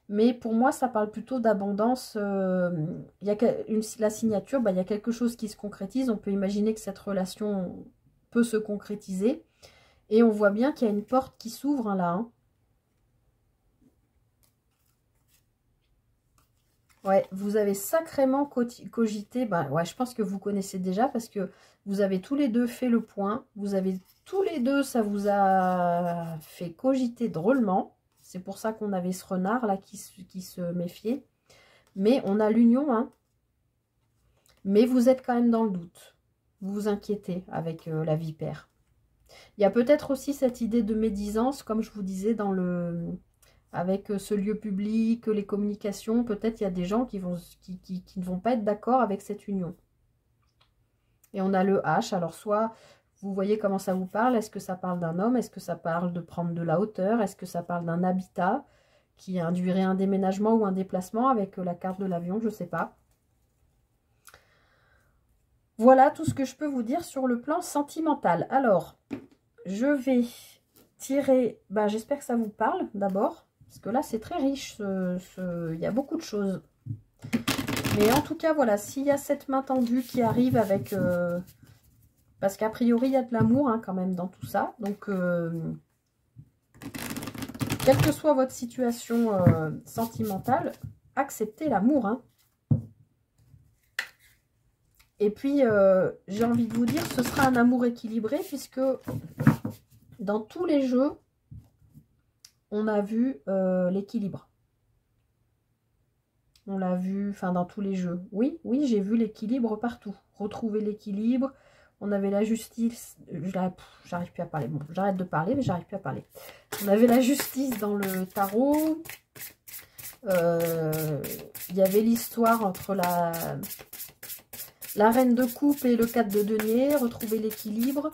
mais pour moi, ça parle plutôt d'abondance. La signature, bah, il y a quelque chose qui se concrétise. On peut imaginer que cette relation peut se concrétiser. Et on voit bien qu'il y a une porte qui s'ouvre hein, là. Hein. Ouais, vous avez sacrément cogité. Bah, ouais, je pense que vous connaissez déjà parce que vous avez tous les deux fait le point. Vous avez tous les deux, ça vous a fait cogiter drôlement. C'est pour ça qu'on avait ce renard là qui se méfiait. Mais on a l'union, hein. Mais vous êtes quand même dans le doute. Vous vous inquiétez avec la vipère. Il y a peut-être aussi cette idée de médisance, comme je vous disais dans le... avec ce lieu public, les communications, peut-être il y a des gens qui ne vont pas être d'accord avec cette union. Et on a le H, alors soit vous voyez comment ça vous parle, est-ce que ça parle d'un homme, est-ce que ça parle de prendre de la hauteur, est-ce que ça parle d'un habitat qui induirait un déménagement ou un déplacement avec la carte de l'avion, je ne sais pas. Voilà tout ce que je peux vous dire sur le plan sentimental. Alors, je vais tirer, ben, j'espère que ça vous parle d'abord. Parce que là, c'est très riche, il y a beaucoup de choses. Mais en tout cas, voilà, s'il y a cette main tendue qui arrive avec... parce qu'a priori, il y a de l'amour hein, quand même dans tout ça. Donc, quelle que soit votre situation sentimentale, acceptez l'amour. Hein. Et puis, j'ai envie de vous dire, ce sera un amour équilibré puisque dans tous les jeux, on a vu l'équilibre. On l'a vu, enfin dans tous les jeux. Oui, oui, j'ai vu l'équilibre partout. Retrouver l'équilibre. On avait la justice. J'arrive plus à parler. Bon, j'arrête de parler, mais j'arrive plus à parler. On avait la justice dans le tarot. Il y avait l'histoire entre la reine de coupe et le 4 de denier. Retrouver l'équilibre.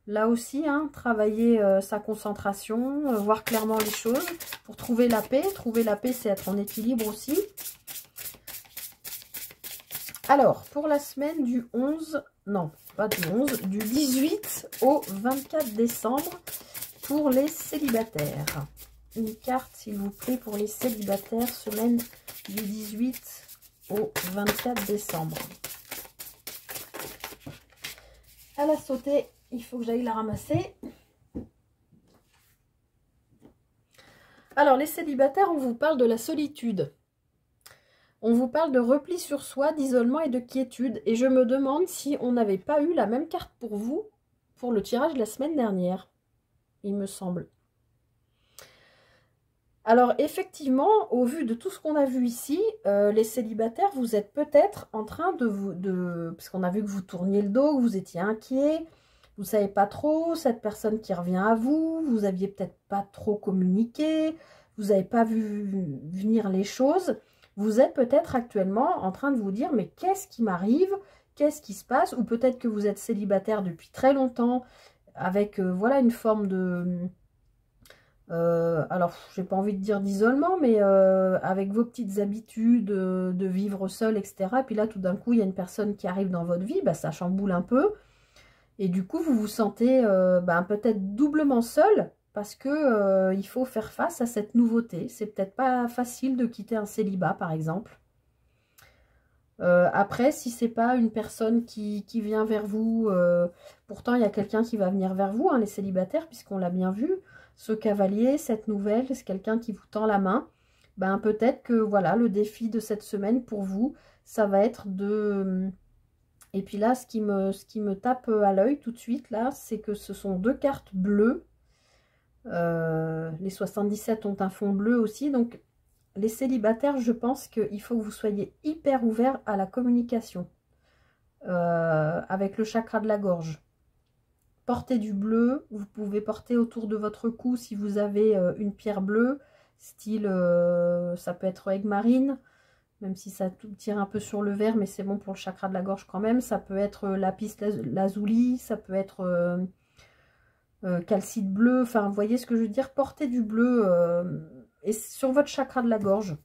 Là aussi, hein, travailler sa concentration, voir clairement les choses pour trouver la paix. Trouver la paix, c'est être en équilibre aussi. Alors, pour la semaine du 11, non, pas du 11, du 18 au 24 décembre pour les célibataires. Une carte, s'il vous plaît, pour les célibataires, semaine du 18 au 24 décembre. Elle a sauté. Il faut que j'aille la ramasser. Alors, les célibataires, on vous parle de la solitude. On vous parle de repli sur soi, d'isolement et de quiétude. Et je me demande si on n'avait pas eu la même carte pour vous pour le tirage de la semaine dernière. Il me semble. Alors effectivement, au vu de tout ce qu'on a vu ici, les célibataires, vous êtes peut-être en train parce qu'on a vu que vous tourniez le dos, que vous étiez inquiet, vous ne savez pas trop, cette personne qui revient à vous, vous aviez peut-être pas trop communiqué, vous n'avez pas vu venir les choses. Vous êtes peut-être actuellement en train de vous dire, mais qu'est-ce qui m'arrive? Qu'est-ce qui se passe? Ou peut-être que vous êtes célibataire depuis très longtemps, avec voilà une forme de... alors, j'ai pas envie de dire d'isolement, mais avec vos petites habitudes de vivre seul, etc. Et puis là, tout d'un coup, il y a une personne qui arrive dans votre vie, bah, ça chamboule un peu. Et du coup, vous vous sentez bah, peut-être doublement seul, parce que il faut faire face à cette nouveauté. C'est peut-être pas facile de quitter un célibat, par exemple. Après, si c'est pas une personne qui vient vers vous, pourtant il y a quelqu'un qui va venir vers vous, hein, les célibataires, puisqu'on l'a bien vu, ce cavalier, cette nouvelle, c'est quelqu'un qui vous tend la main. Ben peut-être que voilà, le défi de cette semaine pour vous, ça va être de... Et puis là, ce qui me tape à l'œil tout de suite, là, c'est que ce sont deux cartes bleues. Les 77 ont un fond bleu aussi, donc... Les célibataires, je pense qu'il faut que vous soyez hyper ouverts à la communication avec le chakra de la gorge. Portez du bleu, vous pouvez porter autour de votre cou si vous avez une pierre bleue, style, ça peut être aigue marine, même si ça tire un peu sur le vert, mais c'est bon pour le chakra de la gorge quand même. Ça peut être lapis lazuli, ça peut être calcite bleu, enfin vous voyez ce que je veux dire, portez du bleu et sur votre chakra de la gorge.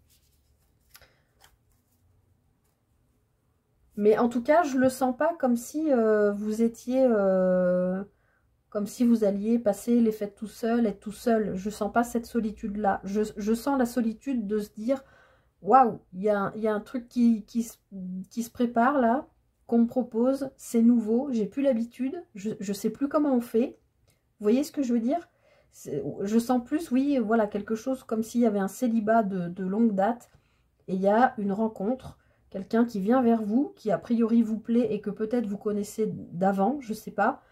Mais en tout cas, je le sens pas comme si vous étiez... comme si vous alliez passer les fêtes tout seul, être tout seul. Je sens pas cette solitude-là. Je sens la solitude de se dire, waouh, il y a un truc qui se prépare là, qu'on me propose, c'est nouveau, j'ai plus l'habitude, je sais plus comment on fait. Vous voyez ce que je veux dire? Je sens plus, oui, voilà, quelque chose comme s'il y avait un célibat de longue date et il y a une rencontre, quelqu'un qui vient vers vous, qui a priori vous plaît et que peut-être vous connaissez d'avant, je sais pas.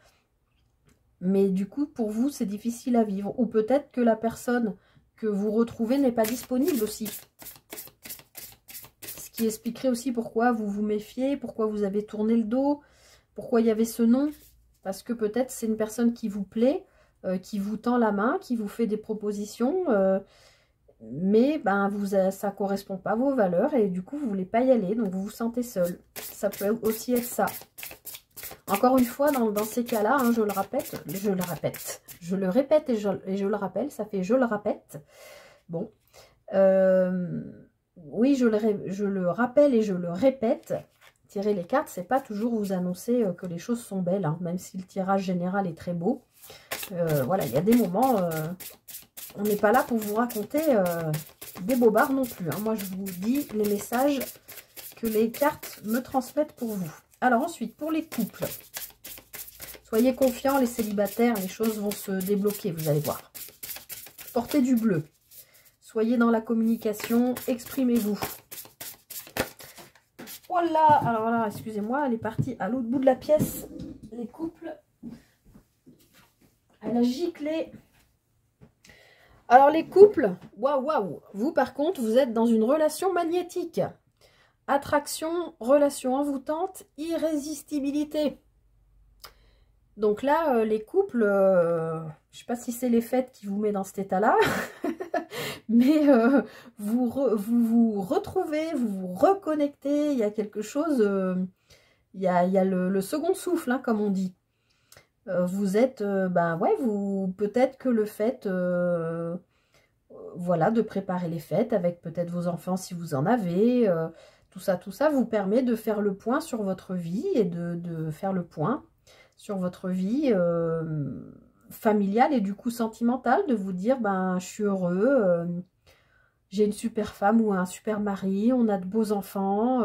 Mais du coup, pour vous, c'est difficile à vivre. Ou peut-être que la personne que vous retrouvez n'est pas disponible aussi. Ce qui expliquerait aussi pourquoi vous vous méfiez, pourquoi vous avez tourné le dos, pourquoi il y avait ce nom. Parce que peut-être c'est une personne qui vous plaît, qui vous tend la main, qui vous fait des propositions, mais ben, ça ne correspond pas à vos valeurs et du coup, vous ne voulez pas y aller, donc vous vous sentez seul. Ça peut aussi être ça. Encore une fois, dans ces cas-là, hein, je le répète et je le rappelle, ça fait je le répète. Bon, oui, je le rappelle et je le répète. Tirer les cartes, c'est pas toujours vous annoncer que les choses sont belles, hein, même si le tirage général est très beau. Voilà, il y a des moments, on n'est pas là pour vous raconter des bobards non plus. Hein. Moi, je vous dis les messages que les cartes me transmettent pour vous. Alors ensuite, pour les couples, soyez confiants, les célibataires, les choses vont se débloquer, vous allez voir. Portez du bleu. Soyez dans la communication, exprimez-vous. Voilà, alors là, excusez-moi, elle est partie à l'autre bout de la pièce. Les couples, elle a giclé. Alors les couples, waouh, vous par contre, vous êtes dans une relation magnétique. Attraction, relation envoûtante, irrésistibilité. Donc là, les couples, je ne sais pas si c'est les fêtes qui vous met dans cet état-là, mais vous vous retrouvez, vous vous reconnectez, il y a quelque chose, il y a le second souffle, hein, comme on dit. Vous êtes, ben ouais, peut-être que le fait, voilà, de préparer les fêtes avec peut-être vos enfants si vous en avez, tout ça vous permet de faire le point sur votre vie et de faire le point sur votre vie familiale et du coup sentimentale, de vous dire, ben je suis heureux, j'ai une super femme ou un super mari, on a de beaux enfants,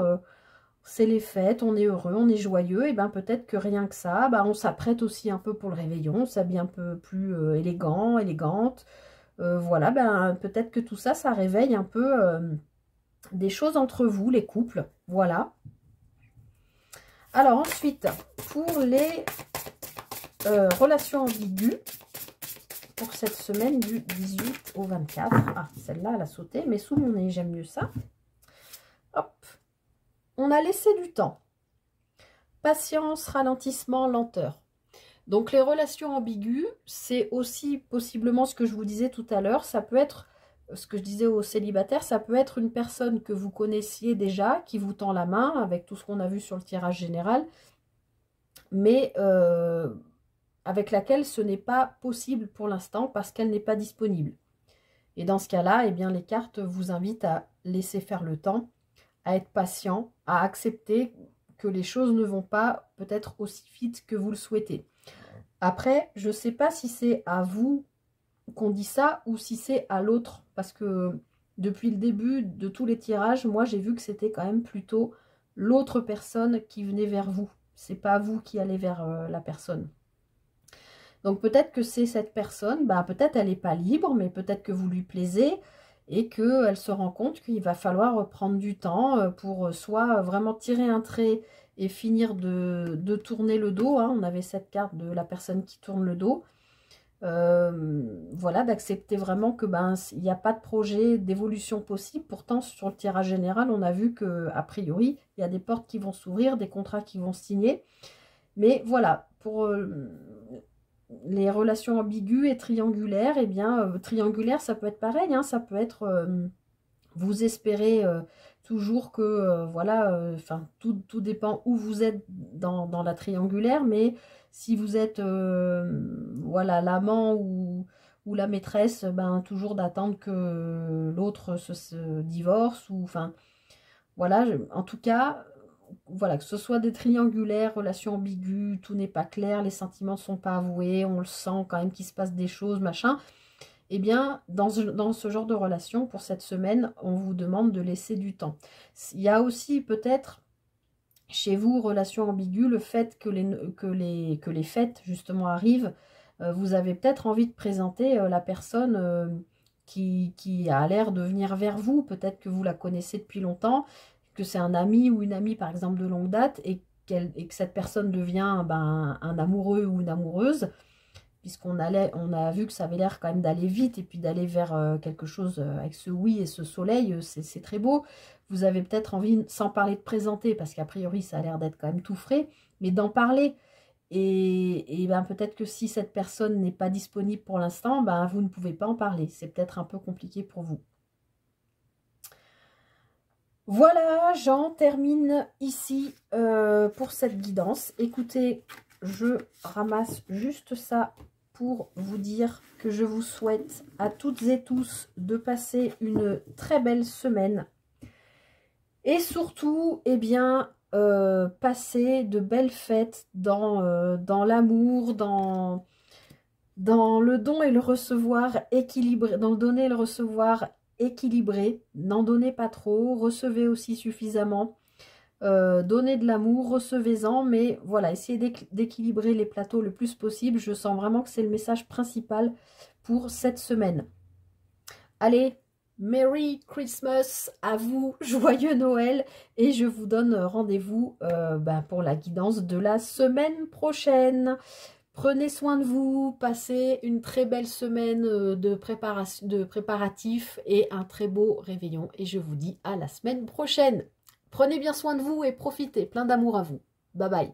c'est les fêtes, on est heureux, on est joyeux, et ben peut-être que rien que ça, ben, on s'apprête aussi un peu pour le réveillon, on s'habille un peu plus élégant, élégante, voilà, ben peut-être que tout ça, ça réveille un peu des choses entre vous, les couples, voilà. Alors ensuite, pour les relations ambiguës, pour cette semaine du 18 au 24. Ah, celle-là, elle a sauté, mais sous mon nez, j'aime mieux ça. Hop. On a laissé du temps. Patience, ralentissement, lenteur. Donc, les relations ambiguës, c'est aussi possiblement ce que je vous disais tout à l'heure. Ça peut être, ce que je disais aux célibataires, ça peut être une personne que vous connaissiez déjà, qui vous tend la main, avec tout ce qu'on a vu sur le tirage général, mais avec laquelle ce n'est pas possible pour l'instant parce qu'elle n'est pas disponible. Et dans ce cas-là, eh bien, les cartes vous invitent à laisser faire le temps, à être patient, à accepter que les choses ne vont pas peut-être aussi vite que vous le souhaitez. Après, je ne sais pas si c'est à vous qu'on dit ça ou si c'est à l'autre, parce que depuis le début de tous les tirages, moi j'ai vu que c'était quand même plutôt l'autre personne qui venait vers vous. C'est pas vous qui allez vers la personne. Donc peut-être que c'est cette personne, bah, peut-être elle n'est pas libre, mais peut-être que vous lui plaisez et qu'elle se rend compte qu'il va falloir prendre du temps pour soit vraiment tirer un trait et finir de tourner le dos. Hein. On avait cette carte de la personne qui tourne le dos. Voilà, d'accepter vraiment que ben il n'y a pas de projet d'évolution possible. Pourtant, sur le tirage général, on a vu que a priori, il y a des portes qui vont s'ouvrir, des contrats qui vont se signer. Mais voilà, pour les relations ambiguës et triangulaires, eh bien, triangulaire, ça peut être pareil, hein, ça peut être, vous espérez toujours que, voilà, enfin, tout dépend où vous êtes dans la triangulaire, mais si vous êtes, voilà, l'amant ou la maîtresse, ben, toujours d'attendre que l'autre se divorce, ou, enfin, voilà, en tout cas... Voilà, que ce soit des triangulaires, relations ambiguës, tout n'est pas clair, les sentiments ne sont pas avoués, on le sent quand même qu'il se passe des choses, machin. Eh bien, dans ce genre de relation, pour cette semaine, on vous demande de laisser du temps. Il y a aussi peut-être, chez vous, relations ambiguës, le fait que les fêtes, justement, arrivent. Vous avez peut-être envie de présenter la personne qui a l'air de venir vers vous. Peut-être que vous la connaissez depuis longtemps, que c'est un ami ou une amie, par exemple, de longue date, et que cette personne devient ben, un amoureux ou une amoureuse, puisqu'on a vu que ça avait l'air quand même d'aller vite, et puis d'aller vers quelque chose avec ce oui et ce soleil, c'est très beau. Vous avez peut-être envie, sans parler de présenter, parce qu'a priori, ça a l'air d'être quand même tout frais, mais d'en parler. Et ben, peut-être que si cette personne n'est pas disponible pour l'instant, ben, vous ne pouvez pas en parler. C'est peut-être un peu compliqué pour vous. Voilà, j'en termine ici pour cette guidance. Écoutez, je ramasse juste ça pour vous dire que je vous souhaite à toutes et tous de passer une très belle semaine. Et surtout, eh bien, passer de belles fêtes dans l'amour, dans le don et le recevoir équilibré, dans le donner et le recevoir équilibré. N'en donnez pas trop, recevez aussi suffisamment. Donnez de l'amour, recevez-en, mais voilà, essayez d'équilibrer les plateaux le plus possible. Je sens vraiment que c'est le message principal pour cette semaine. Allez, Merry Christmas à vous, joyeux Noël, et je vous donne rendez-vous pour la guidance de la semaine prochaine. Prenez soin de vous, passez une très belle semaine de préparatifs et un très beau réveillon. Et je vous dis à la semaine prochaine. Prenez bien soin de vous et profitez. Plein d'amour à vous. Bye bye.